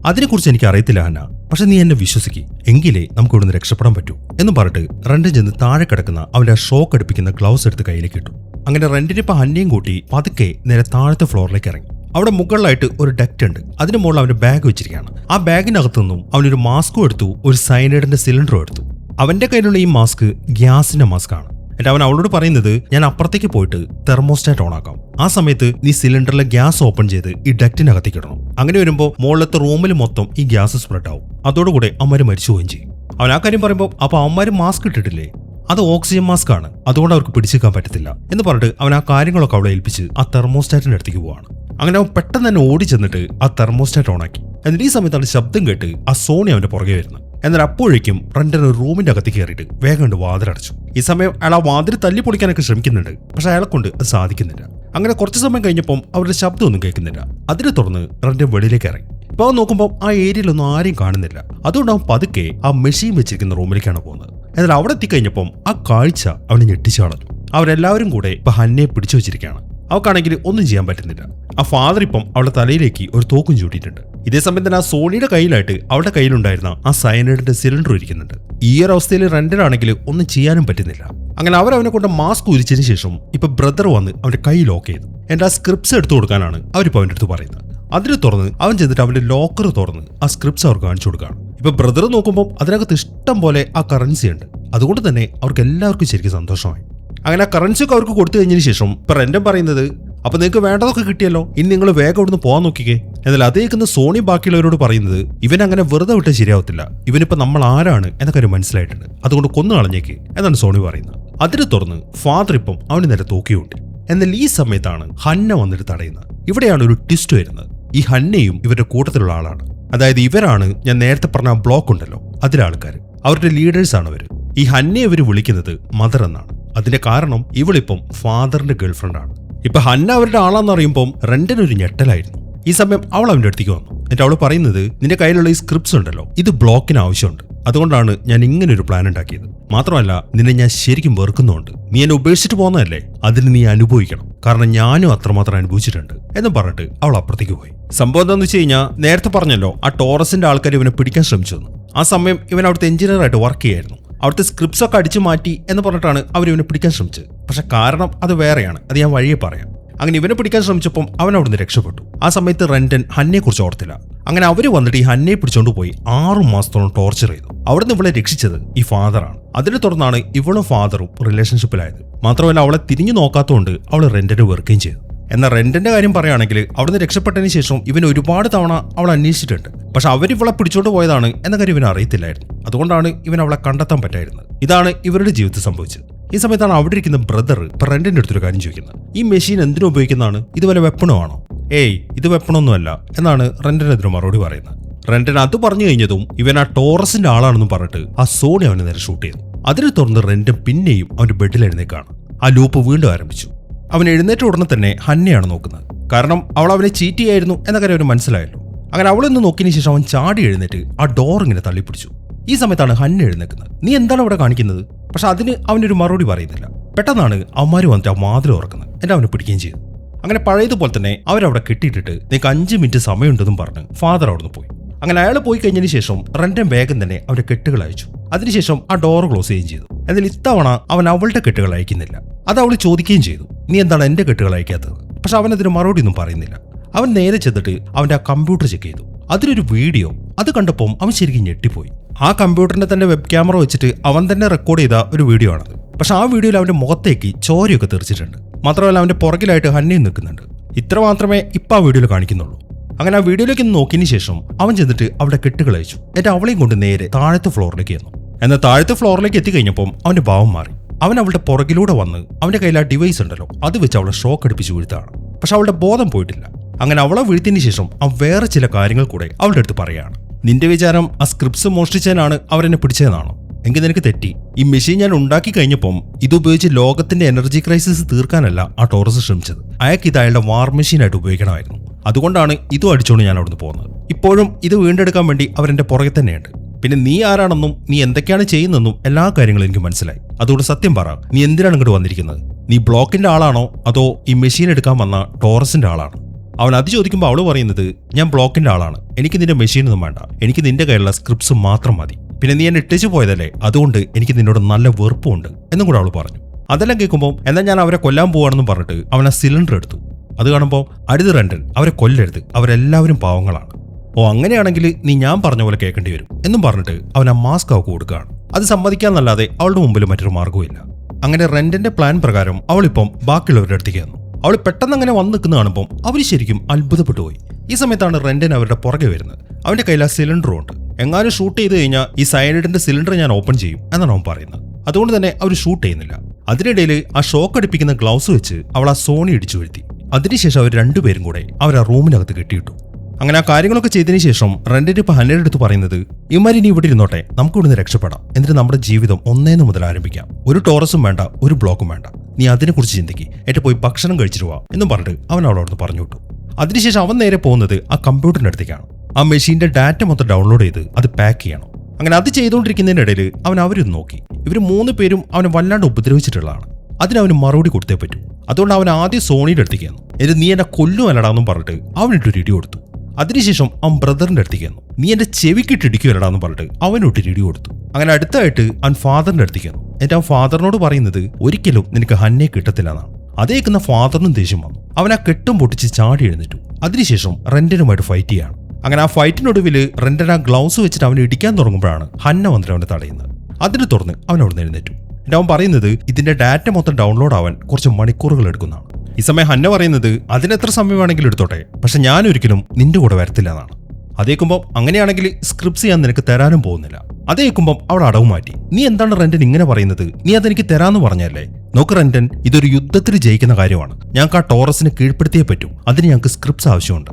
അതിനെക്കുറിച്ച് എനിക്ക് അറിയത്തില്ല ഹന്ന. പക്ഷെ നീ എന്നെ വിശ്വസിക്ക്, എങ്കിലേ നമുക്ക് ഇവിടുന്ന് രക്ഷപ്പെടാൻ പറ്റൂ എന്ന് പറഞ്ഞിട്ട് റെന്റൻ ചെന്ന് താഴെ കിടക്കുന്ന അവന്റെ ഷോക്ക് അടുപ്പിക്കുന്ന ഗ്ലൗസ് എടുത്ത് കയ്യിലേക്ക് ഇട്ടു. അങ്ങനെ റെന്റിനിപ്പോ ഹന്നയും കൂട്ടി പതുക്കെ നേരെ താഴത്തെ ഫ്ലോറിലേക്ക് ഇറങ്ങി. അവിടെ മുകളിലായിട്ട് ഒരു ഡക്റ്റ് ഉണ്ട്. അതിന് മുകളിൽ അവന്റെ ബാഗ് വെച്ചിരിക്കുകയാണ്. ആ ബാഗിനകത്തു നിന്നും അവനൊരു മാസ്കും എടുത്തു, ഒരു സയനൈഡിന്റെ സിലിണ്ടറും എടുത്തു. അവന്റെ കയ്യിലുള്ള ഈ മാസ്ക് ഗ്യാസിന്റെ മാസ്ക് ആണ്. എന്നിട്ട് അവൻ അവളോട് പറയുന്നത്, ഞാൻ അപ്പുറത്തേക്ക് പോയിട്ട് തെർമോസ്റ്റാറ്റ് ഓൺ ആക്കാം. ആ സമയത്ത് നീ സിലിണ്ടറിലെ ഗ്യാസ് ഓപ്പൺ ചെയ്ത് ഈ ഡക്റ്റിനകത്തേക്ക് ഇടണം. അങ്ങനെ വരുമ്പോൾ മുകളിലത്തെ റൂമിൽ മൊത്തം ഈ ഗ്യാസ് സ്പ്രെഡ് ആവും. അതോടുകൂടെ അമ്മമാര് മരിച്ചു പോവുകയും ചെയ്യും. അവൻ ആ കാര്യം പറയുമ്പോൾ അപ്പൊ അമ്മമാര് മാസ്ക് ഇട്ടിട്ടില്ലേ? അത് ഓക്സിജൻ മാസ്ക് ആണ്, അതുകൊണ്ട് അവർക്ക് പിടിച്ചേക്കാൻ പറ്റത്തില്ല എന്ന് പറഞ്ഞിട്ട് അവൻ ആ കാര്യങ്ങളൊക്കെ അവളെ ഏൽപ്പിച്ച് ആ തെർമോസ്റ്റാറ്റിന്റെ അടുത്തേക്ക് പോവാണ്. അങ്ങനെ അവൻ പെട്ടെന്ന് തന്നെ ഓടി ചെന്നിട്ട് ആ തെർമോസ്റ്റാറ്റ് ഓണാക്കി. എന്നിട്ട് ഈ സമയത്താണ് ശബ്ദം കേട്ട് ആ സോണി അവന്റെ പുറകെ വരുന്നത്. എന്നാൽ അപ്പോഴേക്കും റെന്റൻ ഒരു റൂമിന്റെ അകത്ത് കയറിയിട്ട് വേഗം കൊണ്ട് വാതിലടച്ചു. ഈ സമയം അയാൾ ആ വാതിൽ തല്ലി പൊളിക്കാനൊക്കെ ശ്രമിക്കുന്നുണ്ട്. പക്ഷെ അയാളെ കൊണ്ട് അത് സാധിക്കുന്നില്ല. അങ്ങനെ കുറച്ച് സമയം കഴിഞ്ഞപ്പം അവരുടെ ശബ്ദമൊന്നും കേൾക്കുന്നില്ല. അതിനെ തുടർന്ന് റെന്റൻ വെളിയിലേക്ക് ഇറങ്ങി. ഇപ്പൊ അവൻ നോക്കുമ്പോൾ ആ ഏരിയയിലൊന്നും ആരെയും കാണുന്നില്ല. അതുകൊണ്ട് അവൻ പതുക്കെ ആ മെഷീൻ വെച്ചിരിക്കുന്ന റൂമിലേക്കാണ് പോകുന്നത്. എന്നാൽ അവിടെ എത്തിക്കഴിഞ്ഞപ്പം ആ കാഴ്ച അവനെ ഞെട്ടിച്ചു കളഞ്ഞു. അവരെല്ലാവരും കൂടെ ഇപ്പൊ ഹന്നയെ പിടിച്ചു വെച്ചിരിക്കുകയാണ്. അവൾക്കാണെങ്കിൽ ഒന്നും ചെയ്യാൻ പറ്റുന്നില്ല. ആ ഫാദർ ഇപ്പം അവളുടെ തലയിലേക്ക് ഒരു തോക്കും ചൂട്ടിയിട്ടുണ്ട്. ഇതേ സമയം തന്നെ ആ സോണിയുടെ കയ്യിലായിട്ട് അവളുടെ കയ്യിലുണ്ടായിരുന്ന ആ സയനൈഡിന്റെ സിലിണ്ടർ ഇരിക്കുന്നുണ്ട്. ഈ ഒരു അവസ്ഥയിൽ റെന്റനാണെങ്കിൽ ഒന്നും ചെയ്യാനും പറ്റുന്നില്ല. അങ്ങനെ അവനെ കൊണ്ട് മാസ്ക് ഉരിച്ചതിന് ശേഷം ഇപ്പൊ ബ്രദർ വന്ന് അവന്റെ കൈ ലോക്ക് ചെയ്തു. എന്റെ ആ സ്ക്രിപ്റ്റ്സ് എടുത്തു കൊടുക്കാനാണ് അവരിപ്പോ അവന്റെ അടുത്ത് പറയുന്നത്. അതിന് തുറന്ന് അവൻ ചെന്നിട്ട് അവന്റെ ലോക്കർ തുറന്ന് ആ സ്ക്രിപ്റ്റ്സ് അവർക്ക് കാണിച്ചു കൊടുക്കുകയാണ്. ഇപ്പൊ ബ്രദർ നോക്കുമ്പോൾ അതിനകത്ത് ഇഷ്ടം പോലെ ആ കറൻസി ഉണ്ട്. അതുകൊണ്ട് തന്നെ അവർക്ക് എല്ലാവർക്കും ശരിക്കും സന്തോഷമായി. അങ്ങനെ ആ കറൻസി ഒക്കെ അവർക്ക് കൊടുത്തു കഴിഞ്ഞതിന് ശേഷം ഇപ്പൊ റെന്റൻ പറയുന്നത്, അപ്പൊ നിങ്ങൾക്ക് വേണ്ടതൊക്കെ കിട്ടിയല്ലോ, ഇനി നിങ്ങൾ വേഗം അവിടുന്ന് പോകാൻ നോക്കിക്കേ. എന്നാൽ അതേക്കുന്ന സോണി ബാക്കിയുള്ളവരോട് പറയുന്നത്, ഇവൻ അങ്ങനെ വെറുതെ വിട്ട് ശരിയാവത്തില്ല, ഇവനിപ്പോ നമ്മൾ ആരാണ് എന്ന കാര്യം മനസ്സിലായിട്ടുണ്ട്, അതുകൊണ്ട് കൊന്നു കളഞ്ഞേക്ക് എന്നാണ് സോണി പറയുന്നത്. അതിനെ തുറന്ന് ഫാദർ ഇപ്പം അവന് നേരെ തോക്കിയുണ്ട്. എന്നാൽ ഈ സമയത്താണ് ഹന്ന വന്നിട്ട് തടയുന്നത്. ഇവിടെയാണ് ഒരു ട്വിസ്റ്റ് വരുന്നത്. ഈ ഹന്നയും ഇവരുടെ കൂട്ടത്തിലുള്ള ആളാണ്. അതായത് ഇവരാണ് ഞാൻ നേരത്തെ പറഞ്ഞ ബ്ലോക്ക് ഉണ്ടല്ലോ, അതിലെ ആൾക്കാർ, അവരുടെ ലീഡേഴ്സ് ആണ് അവര്. ഈ ഹന്നയെ ഇവര് വിളിക്കുന്നത് മദർ എന്നാണ്. അതിന്റെ കാരണം ഇവളിപ്പം ഫാദറിന്റെ ഗേൾഫ്രണ്ട് ആണ്. ഇപ്പൊ ഹന്ന അവരുടെ ആളാന്ന് അറിയുമ്പോൾ റെന്റൻ ഒരു ഞെട്ടലായിരുന്നു. ഈ സമയം അവൾ അവന്റെ അടുത്തേക്ക് വന്നു. എന്നിട്ട് അവൾ പറയുന്നത്, നിന്റെ കയ്യിലുള്ള ഈ സ്ക്രിപ്റ്റ്സ് ഉണ്ടല്ലോ, ഇത് ബ്ലോക്കിന് ആവശ്യമുണ്ട്, അതുകൊണ്ടാണ് ഞാൻ ഇങ്ങനെ ഒരു പ്ലാൻ ഉണ്ടാക്കിയത്. മാത്രമല്ല നിന്നെ ഞാൻ ശരിക്കും വെറുക്കുന്നുണ്ട്, നീ എന്നെ ഉപേക്ഷിച്ചിട്ട് പോകുന്നതല്ലേ, അതിന് നീ അനുഭവിക്കണം, കാരണം ഞാനും അത്രമാത്രം അനുഭവിച്ചിട്ടുണ്ട് എന്നും പറഞ്ഞിട്ട് അവൾ അപ്പുറത്തേക്ക് പോയി. സംഭവം എന്താണെന്ന് വെച്ച് കഴിഞ്ഞാൽ, നേരത്തെ പറഞ്ഞല്ലോ ആ ടോറസിന്റെ ആൾക്കാർ ഇവനെ പിടിക്കാൻ ശ്രമിച്ചു. ആ സമയം ഇവൻ അവിടുത്തെ എഞ്ചിനീയർ ആയിട്ട് വർക്ക് ചെയ്യായിരുന്നു. അവിടുത്തെ സ്ക്രിപ്റ്റ്സ് ഒക്കെ അടിച്ചു മാറ്റി എന്ന് പറഞ്ഞിട്ടാണ് അവർ ഇവനെ പിടിക്കാൻ ശ്രമിച്ചത്. പക്ഷെ കാരണം അത് വേറെയാണ്, അത് ഞാൻ വഴിയെ പറയാം. അങ്ങനെ ഇവനെ പിടിക്കാൻ ശ്രമിച്ചപ്പം അവൻ അവിടുന്ന് രക്ഷപ്പെട്ടു. ആ സമയത്ത് റെന്റൻ ഹന്നയെ കുറിച്ച് ഓർത്തില്ല. അങ്ങനെ അവര് വന്നിട്ട് ഈ ഹന്നയെ പിടിച്ചോണ്ട് പോയി 6 മാസത്തോളം ടോർച്ചർ ചെയ്തു. അവിടുന്ന് ഇവളെ രക്ഷിച്ചത് ഈ ഫാദറാണ്. അതിനെ തുടർന്നാണ് ഇവളും ഫാദറും റിലേഷൻഷിപ്പിലായത്. മാത്രമല്ല അവളെ തിരിഞ്ഞു നോക്കാത്തതുകൊണ്ട് അവൾ റെന്റനെ വെറുക്കുകയും ചെയ്തു. എന്നാൽ റെന്റന്റെ കാര്യം പറയുകയാണെങ്കിൽ, അവിടുന്ന് രക്ഷപ്പെട്ടതിന് ശേഷം ഇവൻ ഒരുപാട് തവണ അവൾ അന്വേഷിച്ചിട്ടുണ്ട്. പക്ഷെ അവരിവളെ പിടിച്ചോണ്ട് പോയതാണ് എന്ന കാര്യം ഇവൻ അറിയത്തില്ലായിരുന്നു. അതുകൊണ്ടാണ് ഇവൻ അവളെ കണ്ടെത്താൻ പറ്റായിരുന്നത്. ഇതാണ് ഇവരുടെ ജീവിതത്തിൽ സംഭവിച്ചത്. ഈ സമയത്താണ് അവിടെ ഇരിക്കുന്ന ബ്രദർ ഇപ്പൊ റെന്റന്റെ അടുത്തൊരു കാര്യം ചോദിക്കുന്നത്, ഈ മെഷീൻ എന്തിനു ഉപയോഗിക്കുന്നതാണ്, ഇതുപോലെ വെപ്പണോ ആണോ? ഏയ് ഇത് വെപ്പണൊന്നുമല്ല എന്നാണ് റെന്റനെതിരെ മറുപടി പറയുന്നത്. റെന്റൻ അത് പറഞ്ഞു കഴിഞ്ഞതും ഇവൻ ആ ടോറസിന്റെ ആളാണെന്നും പറഞ്ഞിട്ട് ആ സോണി അവനെ നേരെ ഷൂട്ട് ചെയ്തു. അതിനെ തുടർന്ന് റെന്റൻ പിന്നെയും അവന്റെ ബെഡിൽ എഴുന്നേക്കാണ്. ആ ലൂപ്പ് വീണ്ടും ആരംഭിച്ചു. അവൻ എഴുന്നേറ്റ ഉടനെ തന്നെ ഹന്നയാണ് നോക്കുന്നത്. കാരണം അവൾ അവനെ ചീറ്റ് ചെയ്യായിരുന്നു എന്ന കാര്യം അവന് മനസ്സിലായല്ലോ. അങ്ങനെ അവളൊന്ന് നോക്കിയതിനു ശേഷം അവൻ ചാടി എഴുന്നേറ്റ് ആ ഡോർ ഇങ്ങനെ തള്ളിപ്പിടിച്ചു. ഈ സമയത്താണ് ഹന്ന എഴുന്നേക്കുന്നത്. നീ എന്താണ് അവിടെ കാണിക്കുന്നത്? പക്ഷെ അതിന് അവനൊരു മറുപടി പറയുന്നില്ല. പെട്ടെന്നാണ് അവന്മാര് വന്നിട്ട് ആ വാതിൽ തുറക്കുന്നത്. എന്നെ അവനെ പിടിക്കുകയും ചെയ്തു. അങ്ങനെ പഴയതുപോലെ തന്നെ അവരവിടെ കെട്ടിയിട്ടിട്ട് നിനക്ക് 5 മിനിറ്റ് സമയമുണ്ടെന്നും പറഞ്ഞ് ഫാദർ അവിടുന്ന് പോയി. അങ്ങനെ അയാൾ പോയി കഴിഞ്ഞതിന് ശേഷം റെന്റൻ വേഗം തന്നെ അവന്റെ കെട്ടുകൾ അയച്ചു. അതിനുശേഷം ആ ഡോർ ക്ലോസ് ചെയ്യുകയും ചെയ്തു. എന്നാൽ ഇത്തവണ അവൻ അവളുടെ കെട്ടുകൾ അയക്കുന്നില്ല. അത് അവൾ ചോദിക്കുകയും ചെയ്തു, നീ എന്താണ് എന്റെ കെട്ടുകൾ അയക്കാത്തത്? പക്ഷെ അവനതിന് മറുപടി ഒന്നും പറയുന്നില്ല. അവൻ നേരെ ചെന്നിട്ട് അവന്റെ ആ കമ്പ്യൂട്ടർ ചെക്ക് ചെയ്തു. അതിലൊരു വീഡിയോ അത് കണ്ടപ്പോൾ അവൻ ശരിക്കും ഞെട്ടിപ്പോയി. ആ കമ്പ്യൂട്ടറിന്റെ തന്നെ വെബ് ക്യാമറ വെച്ചിട്ട് അവൻ തന്നെ റെക്കോർഡ് ചെയ്ത ഒരു വീഡിയോ ആണത്. പക്ഷെ ആ വീഡിയോയിൽ അവന്റെ മുഖത്തേക്ക് ചോരയൊക്കെ തെറിച്ചിട്ടുണ്ട്. മാത്രമല്ല അവന്റെ പുറകിലായിട്ട് ഹന്നയും നിൽക്കുന്നുണ്ട്. ഇത്ര മാത്രമേ ഇപ്പം ആ വീഡിയോയിൽ കാണിക്കുന്നുള്ളൂ. അങ്ങനെ ആ വീഡിയോയിലേക്ക് നോക്കിയതിന് ശേഷം അവൻ ചെന്നിട്ട് അവളുടെ കെട്ടുകൾ അയച്ചു. എന്നിട്ട് അവളെയും കൊണ്ട് നേരെ താഴത്തെ ഫ്ലോറിലേക്ക് ചെന്നു. എന്നാൽ താഴത്തെ ഫ്ലോറിലേക്ക് എത്തിക്കഴിഞ്ഞപ്പോൾ അവന്റെ ഭാവം മാറി. അവൻ അവളുടെ പുറകിലൂടെ വന്ന് അവന്റെ കയ്യിൽ ആ ഡിവൈസ് ഉണ്ടല്ലോ അത് വെച്ച് അവളെ ഷോക്ക് അടുപ്പിച്ച് വീഴ്ത്താണ്. പക്ഷെ അവളുടെ ബോധം പോയിട്ടില്ല. അങ്ങനെ അവളെ വീഴ്ത്തിയതിന് ശേഷം അവൻ വേറെ ചില കാര്യങ്ങൾ കൂടെ അവളുടെ അടുത്ത് പറയാണ്. നിന്റെ വിചാരം ആ സ്ക്രിപ്റ്റ്സ് മോഷ്ടിച്ചതിനാണ് അവരെന്നെ പിടിച്ചതെന്നാണോ? എങ്കിൽ നിനക്ക് തെറ്റി. ഈ മെഷീൻ ഞാൻ ഉണ്ടാക്കി കഴിഞ്ഞപ്പം ഇതുപയോഗിച്ച് ലോകത്തിന്റെ എനർജി ക്രൈസിസ് തീർക്കാനല്ല ആ ടോറസ് ശ്രമിച്ചത്. അയാൾക്ക് ഇത് അയാളുടെ വാർ മെഷീനായിട്ട് ഉപയോഗിക്കണമായിരുന്നു. അതുകൊണ്ടാണ് ഇതും അടിച്ചുകൊണ്ട് ഞാൻ അവിടുന്ന് പോകുന്നത്. ഇപ്പോഴും ഇത് വീണ്ടെടുക്കാൻ വേണ്ടി അവരെന്റെ പുറകെ തന്നെയുണ്ട്. പിന്നെ നീ ആരാണെന്നും നീ എന്തൊക്കെയാണ് ചെയ്യുന്നതെന്നും എല്ലാ കാര്യങ്ങളും എനിക്ക് മനസ്സിലായി. അതുകൊണ്ട് സത്യം പറ, നീ എന്തിനാണ് ഇങ്ങോട്ട് വന്നിരിക്കുന്നത്? നീ ബ്ലോക്കിന്റെ ആളാണോ അതോ ഈ മെഷീൻ എടുക്കാൻ വന്ന ടോറസിന്റെ ആളാണോ? അവൻ അത് ചോദിക്കുമ്പോൾ അവള് പറയുന്നത്, ഞാൻ ബ്ലോക്കിന്റെ ആളാണ്, എനിക്ക് നിന്റെ മെഷീനൊന്നും വേണ്ട, എനിക്ക് നിന്റെ കയ്യിലുള്ള സ്ക്രിപ്റ്റ്സ് മാത്രം മതി. പിന്നെ നീ എന്നെ ഇട്ടിച്ചു പോയതല്ലേ, അതുകൊണ്ട് എനിക്ക് നിന്നോട് നല്ല വെറുപ്പുണ്ട് എന്നും കൂടെ അവൾ പറഞ്ഞു. അതെല്ലാം കേൾക്കുമ്പോൾ എന്നാൽ ഞാൻ അവരെ കൊല്ലാൻ പോവാണെന്നും പറഞ്ഞിട്ട് അവൻ ആ സിലിണ്ടർ എടുത്തു. അത് കാണുമ്പോൾ അരുത് റെന്റൻ, അവരെ കൊല്ലരുത്, അവരെല്ലാവരും പാവങ്ങളാണ്. ഓ അങ്ങനെയാണെങ്കിൽ നീ ഞാൻ പറഞ്ഞ പോലെ കേൾക്കേണ്ടി വരും എന്നും പറഞ്ഞിട്ട് അവൻ ആ മാസ്ക് അവൾക്ക് കൊടുക്കുകയാണ്. അത് സമ്മതിക്കാന്നല്ലാതെ അവളുടെ മുമ്പിൽ മറ്റൊരു മാർഗ്ഗവുമില്ല. അങ്ങനെ റെന്റന്റെ പ്ലാൻ പ്രകാരം അവളിപ്പം ബാക്കിയുള്ളവരുടെ അടുത്തേക്ക് വന്നു. അവൾ പെട്ടെന്ന് അങ്ങനെ വന്ന് നിൽക്കുന്ന കാണുമ്പോൾ അവർ ശരിക്കും അത്ഭുതപ്പെട്ടു പോയി. ഈ സമയത്താണ് റെന്റൻ അവരുടെ പുറകെ വരുന്നത്. അവന്റെ കയ്യിൽ ആ സിലിണ്ടറും ഉണ്ട്. എങ്ങാനും ഷൂട്ട് ചെയ്ത് കഴിഞ്ഞാൽ ഈ സയനൈഡിന്റെ സിലിണ്ടർ ഞാൻ ഓപ്പൺ ചെയ്യും എന്നാണ് അവൻ പറയുന്നത്. അതുകൊണ്ട് തന്നെ അവർ ഷൂട്ട് ചെയ്യുന്നില്ല. അതിനിടയിൽ ആ ഷോക്ക് അടിപ്പിക്കുന്ന ഗ്ലൗസ് വെച്ച് അവൾ ആ സോണി ഇടിച്ചു വീഴ്ത്തി. അതിനുശേഷം അവർ രണ്ടുപേരും കൂടെ അവർ ആ റൂമിനകത്ത് കെട്ടിയിട്ടു. അങ്ങനെ ആ കാര്യങ്ങളൊക്കെ ചെയ്തതിനു ശേഷം റെന്റൻ ഇപ്പൊ ഹന്നയുടെ അടുത്ത് പറയുന്നത്, ഇമാരി നീ ഇവിടെ ഇരുന്നോട്ടെ, നമുക്ക് ഇവിടുന്ന് രക്ഷപ്പെടാം, എന്നിട്ട് നമ്മുടെ ജീവിതം ഒന്നേന്ന് മുതൽ ആരംഭിക്കാം. ഒരു ടോറസും വേണ്ട, ഒരു ബ്ലോക്കും വേണ്ട, നീ അതിനെക്കുറിച്ച് ചിന്തിക്ക്, എന്നിട്ട് പോയി ഭക്ഷണം കഴിച്ചിട്ട് പോവാ എന്നും പറഞ്ഞിട്ട് അവൻ അവളോട് പറഞ്ഞു വിട്ടു. അതിനുശേഷം അവൻ നേരെ പോകുന്നത് ആ കമ്പ്യൂട്ടറിന്റെ അടുത്തേക്കാണ്. ആ മെഷീന്റെ ഡാറ്റ മൊത്തം ഡൗൺലോഡ് ചെയ്ത് അത് പാക്ക് ചെയ്യണം. അങ്ങനെ അത് ചെയ്തുകൊണ്ടിരിക്കുന്നതിനിടയിൽ അവരൊന്ന് നോക്കി. ഇവർ 3 പേരും അവനെ വല്ലാണ്ട് ഉപദ്രവിച്ചിട്ടുള്ളതാണ്. അതിനവന് മറുപടി കൊടുത്തേ പറ്റൂ. അതുകൊണ്ട് അവൻ ആദ്യം സോണിയുടെ അടുത്തേക്ക് വന്നു. എന്നിട്ട് നീ എന്നെ കൊല്ലുമല്ലടാന്നും പറഞ്ഞിട്ട് അവനിട്ടൊരു ഇടി കൊടുത്തു. അതിനുശേഷം അവൻ ബ്രദറിന്റെ അടുത്തേക്ക് വന്നു. നീ എന്റെ ചെവിക്കിട്ട് ഇടിക്കുമല്ലടാന്നും പറഞ്ഞിട്ട് അവനൊട്ടൊരു ഇടി കൊടുത്തു. അങ്ങനെ അടുത്തായിട്ട് അവൻ ഫാദറിന്റെ അടുത്തേക്ക് വന്നു. എന്നിട്ട് അവൻ ഫാദറിനോട് പറയുന്നത്, ഒരിക്കലും നിനക്ക് ഹന്നയെ കിട്ടത്തില്ല എന്നാണ്. അതേക്കുന്ന ഫാദറിനും ദേഷ്യം വന്നു. അവൻ ആ കെട്ടും പൊട്ടിച്ച് ചാടി എഴുന്നേറ്റു. അതിനുശേഷം റെന്റനുമായിട്ട് ഫൈറ്റ് ചെയ്യാണ്. അങ്ങനെ ആ ഫൈറ്റിനൊടുവിൽ റെന്റൻ ആ ഗ്ലൗസ് വെച്ചിട്ട് അവനെ ഇടിക്കാൻ തുടങ്ങുമ്പോഴാണ് ഹന്ന വന്നിട്ട് അവനെ തടയുന്നത്. അതിനെ തുറന്ന് അവൻ അവിടെ നിന്ന് എഴുന്നേറ്റു. എന്നിട്ട് അവൻ പറയുന്നത് ഇതിന്റെ ഡാറ്റ മൊത്തം ഡൗൺലോഡ് ആവാൻ കുറച്ച് മണിക്കൂറുകൾ എടുക്കുന്നതാണ്. ഈ സമയം ഹന്ന പറയുന്നത്, അതിനെത്ര സമയം വേണമെങ്കിലും എടുത്തോട്ടെ, പക്ഷെ ഞാൻ ഒരിക്കലും നിന്റെ കൂടെ വരത്തില്ല എന്നാണ്. അതേക്കുമ്പോൾ അങ്ങനെയാണെങ്കിൽ സ്ക്രിപ്റ്റ്സ് ഞാൻ നിനക്ക് തരാനും പോകുന്നില്ല. അതേക്കുമ്പം അവൾ അടവ് മാറ്റി. നീ എന്താണ് റെന്റൻ ഇങ്ങനെ പറയുന്നത്? നീ അതെനിക്ക് തരാന്ന് പറഞ്ഞല്ലേ? നോക്ക് റെന്റൻ, ഇതൊരു യുദ്ധത്തിൽ ജയിക്കുന്ന കാര്യമാണ്. ഞങ്ങൾക്ക് ആ ടോറസിനെ കീഴ്പ്പെടുത്തിയേ പറ്റൂ. അതിന് ഞങ്ങൾക്ക് സ്ക്രിപ്റ്റ്സ് ആവശ്യമുണ്ട്.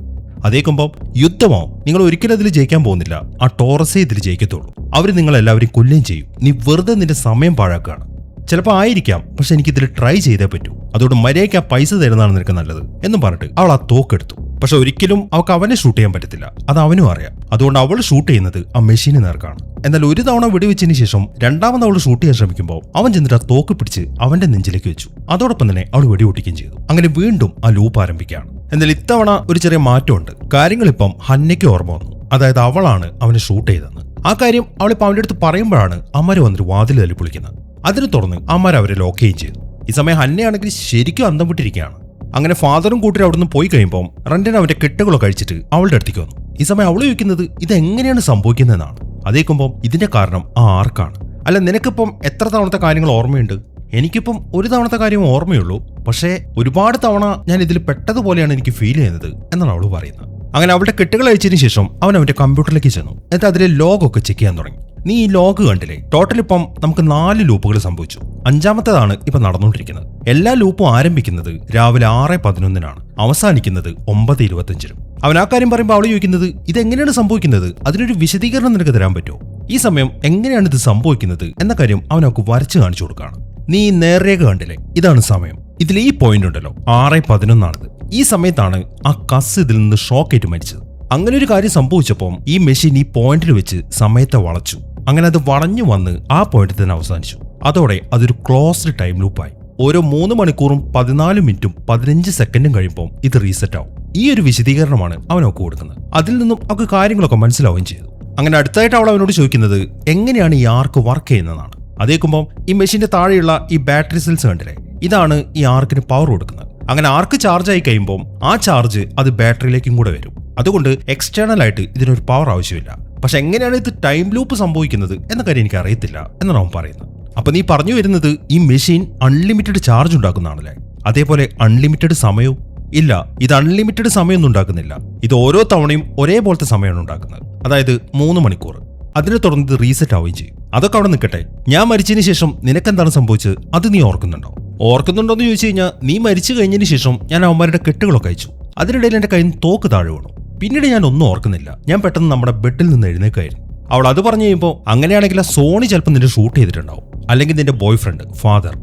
അതേക്കുമ്പം യുദ്ധമോ? നിങ്ങൾ ഒരിക്കലും അതിൽ ജയിക്കാൻ പോകുന്നില്ല. ആ ടോറസേ ഇതിൽ ജയിക്കത്തുള്ളൂ. അവർ നിങ്ങളെല്ലാവരും കൊല്ലുകയും ചെയ്യും. നീ വെറുതെ നിന്റെ സമയം പാഴാക്കുകയാണ്. ചിലപ്പോൾ ആയിരിക്കാം, പക്ഷെ എനിക്കിതിൽ ട്രൈ ചെയ്തേ പറ്റൂ. അതുകൊണ്ട് മര്യാദയ്ക്ക് ആ പൈസ തരുന്നതാണ് നിനക്ക് നല്ലത് എന്നും പറഞ്ഞിട്ട് അവൾ ആ തോക്കെടുത്തു. പക്ഷെ ഒരിക്കലും അവൾക്ക് അവനെ ഷൂട്ട് ചെയ്യാൻ പറ്റത്തില്ല. അത് അവനും അറിയാം. അതുകൊണ്ട് അവൾ ഷൂട്ട് ചെയ്യുന്നത് ആ മെഷീന് നേർക്കാണ്. എന്നാൽ ഒരു തവണ വെടിവെച്ചതിന് ശേഷം രണ്ടാമത് അവൾ ഷൂട്ട് ചെയ്യാൻ ശ്രമിക്കുമ്പോൾ അവൻ ചെന്നിട്ട് ആ തോക്ക് പിടിച്ച് അവന്റെ നെഞ്ചിലേക്ക് വെച്ചു. അതോടൊപ്പം തന്നെ അവൾ വെടിപൊട്ടിക്കുകയും ചെയ്തു. അങ്ങനെ വീണ്ടും ആ ലൂപ്പ് ആരംഭിക്കുകയാണ്. എന്നാൽ ഇത്തവണ ഒരു ചെറിയ മാറ്റമുണ്ട്. കാര്യങ്ങളിപ്പം ഹന്നയ്ക്ക് ഓർമ്മ വന്നു. അതായത് അവളാണ് അവനെ ഷൂട്ട് ചെയ്തതെന്ന്. ആ കാര്യം അവളിപ്പോൾ അവന്റെ അടുത്ത് പറയുമ്പോഴാണ് അമ്മര് വന്നിട്ട് വാതിൽ തല്ലി പൊളിക്കുന്നത്. അതിനെ തുറന്ന് അമ്മര് അവരെ ലോക്ക് ചെയ്യുകയും ചെയ്തു. ഈ സമയം ഹന്നയാണെങ്കിൽ ശരിക്കും അന്തം വിട്ടിരിക്കുകയാണ്. അങ്ങനെ ഫാദറും കൂട്ടി അവിടുന്ന് പോയി കഴിയുമ്പോൾ റെന്റൻ അവന്റെ കെട്ടുകളൊക്കെ കഴിച്ചിട്ട് അവളുടെ അടുത്തേക്ക് വന്നു. ഈ സമയം അവൾ ചോദിക്കുന്നത് ഇതെങ്ങനെയാണ് സംഭവിക്കുന്നതെന്നാണ്. അതേക്കുമ്പോൾ ഇതിന്റെ കാരണം ആ ആർക്കാണ്. അല്ല, നിനക്കിപ്പം എത്ര തവണത്തെ കാര്യങ്ങൾ ഓർമ്മയുണ്ട്? എനിക്കിപ്പം ഒരു തവണത്തെ കാര്യം ഓർമ്മയുള്ളൂ. പക്ഷേ ഒരുപാട് തവണ ഞാൻ ഇതിൽ പെട്ടതുപോലെയാണ് എനിക്ക് ഫീൽ ചെയ്യുന്നത് എന്നാണ് അവൾ പറയുന്നത്. അങ്ങനെ അവളുടെ കെട്ടുകൾ അയച്ചതിന് ശേഷം അവൻ അവന്റെ കമ്പ്യൂട്ടറിലേക്ക് ചെന്നു. എന്നിട്ട് അതിലെ ലോഗൊക്കെ ചെക്ക് ചെയ്യാൻ തുടങ്ങി. നീ ഈ ലോഗ് കണ്ടില്ലേ? ടോട്ടൽ ഇപ്പം നമുക്ക് 4 ലൂപ്പുകൾ സംഭവിച്ചു. 5ാമത്തേതാണ് ഇപ്പൊ നടന്നുകൊണ്ടിരിക്കുന്നത്. എല്ലാ ലൂപ്പും ആരംഭിക്കുന്നത് രാവിലെ 6:11 അവസാനിക്കുന്നത് 9:25. അവൻ ആ കാര്യം പറയുമ്പോൾ അവൾ ചോദിക്കുന്നത് ഇതെങ്ങനെയാണ് സംഭവിക്കുന്നത്? അതിനൊരു വിശദീകരണം നിനക്ക് തരാൻ പറ്റുമോ? ഈ സമയം എങ്ങനെയാണ് ഇത് സംഭവിക്കുന്നത് എന്ന കാര്യം അവൻ അവൾക്ക് വരച്ച് കാണിച്ചു കൊടുക്കുകയാണ്. നീ നേർരേഖ കണ്ടില്ലേ? ഇതാണ് സമയം. ഇതിൽ ഈ പോയിന്റ് ഉണ്ടല്ലോ, 6:11 ഈ സമയത്താണ് ആ കസ് ഇതിൽ നിന്ന് ഷോക്കേറ്റ് മരിച്ചത്. അങ്ങനെ ഒരു കാര്യം സംഭവിച്ചപ്പോൾ ഈ മെഷീൻ ഈ പോയിന്റിൽ വെച്ച് സമയത്തെ വളച്ചു. അങ്ങനെ അത് വളഞ്ഞു വന്ന് ആ പോയിന്റിൽ തന്നെ അവസാനിച്ചു. അതോടെ അതൊരു ക്ലോസ്ഡ് ടൈം ലൂപ്പായി. ഓരോ 3 മണിക്കൂറും 14 മിനിറ്റും 15 സെക്കൻഡും കഴിയുമ്പോൾ ഇത് റീസെറ്റ് ആവും. ഈ ഒരു വിശദീകരണമാണ് അവനൊക്കെ കൊടുക്കുന്നത്. അതിൽ നിന്നും അവർക്ക് കാര്യങ്ങളൊക്കെ മനസ്സിലാവുകയും ചെയ്തു. അങ്ങനെ അടുത്തായിട്ട് അവൾ അവനോട് ചോദിക്കുന്നത് എങ്ങനെയാണ് ഈ ആർക്ക് വർക്ക് ചെയ്യുന്നതാണ്. അതേക്കുമ്പോൾ ഈ മെഷീന്റെ താഴെയുള്ള ഈ ബാറ്ററി സെൽസ് കണ്ടില്ലേ? ഇതാണ് ഈ ആർക്കിന് പവർ കൊടുക്കുന്നത്. അങ്ങനെ ആർക്ക് ചാർജ് ആയി കഴിയുമ്പോൾ ആ ചാർജ് അത് ബാറ്ററിയിലേക്കും കൂടെ വരും. അതുകൊണ്ട് എക്സ്റ്റേണൽ ആയിട്ട് ഇതിനൊരു പവർ ആവശ്യമില്ല. പക്ഷെ എങ്ങനെയാണ് ഇത് ടൈം ലൂപ്പ് സംഭവിക്കുന്നത് എന്ന കാര്യം എനിക്ക് അറിയത്തില്ല എന്നാണ് അവൻ പറയുന്നത്. അപ്പൊ നീ പറഞ്ഞു വരുന്നത് ഈ മെഷീൻ അൺലിമിറ്റഡ് ചാർജ് ഉണ്ടാക്കുന്നതാണല്ലേ? അതേപോലെ അൺലിമിറ്റഡ് സമയവും? ഇല്ല, ഇത് അൺലിമിറ്റഡ് സമയമൊന്നും ഉണ്ടാക്കുന്നില്ല. ഇത് ഓരോ തവണയും ഒരേപോലത്തെ സമയമാണ് ഉണ്ടാക്കുന്നത്. അതായത് 3 മണിക്കൂർ. അതിനെ തുടർന്ന് ഇത് റീസെറ്റ് ആവുകയും ചെയ്യും. അതൊക്കെ അവിടെ നിൽക്കട്ടെ. ഞാൻ മരിച്ചതിന് ശേഷം നിനക്കെന്താണ് സംഭവിച്ചത്? അത് നീ ഓർക്കുന്നുണ്ടോ? ഓർക്കുന്നുണ്ടോന്ന് ചോദിച്ചു കഴിഞ്ഞാൽ നീ മരിച്ചു കഴിഞ്ഞതിന് ശേഷം ഞാൻ അവന്മാരുടെ കെട്ടുകളൊക്കെ അയച്ചു. അതിനിടയിൽ എന്റെ കയ്യിൽ നിന്ന് തോക്ക് താഴെ വീണു. പിന്നീട് ഞാൻ ഒന്നും ഓർക്കുന്നില്ല. ഞാൻ പെട്ടെന്ന് നമ്മുടെ ബെഡിൽ നിന്ന് എഴുന്നേക്കായിരുന്നു. അവൾ അത് പറഞ്ഞു കഴിയുമ്പോൾ അങ്ങനെയാണെങ്കിൽ ആ സോണി ചിലപ്പോൾ നിന്നെ ഷൂട്ട് ചെയ്തിട്ടുണ്ടാവും. അല്ലെങ്കിൽ നിന്റെ ബോയ് ഫ്രണ്ട്, ഫാദർ.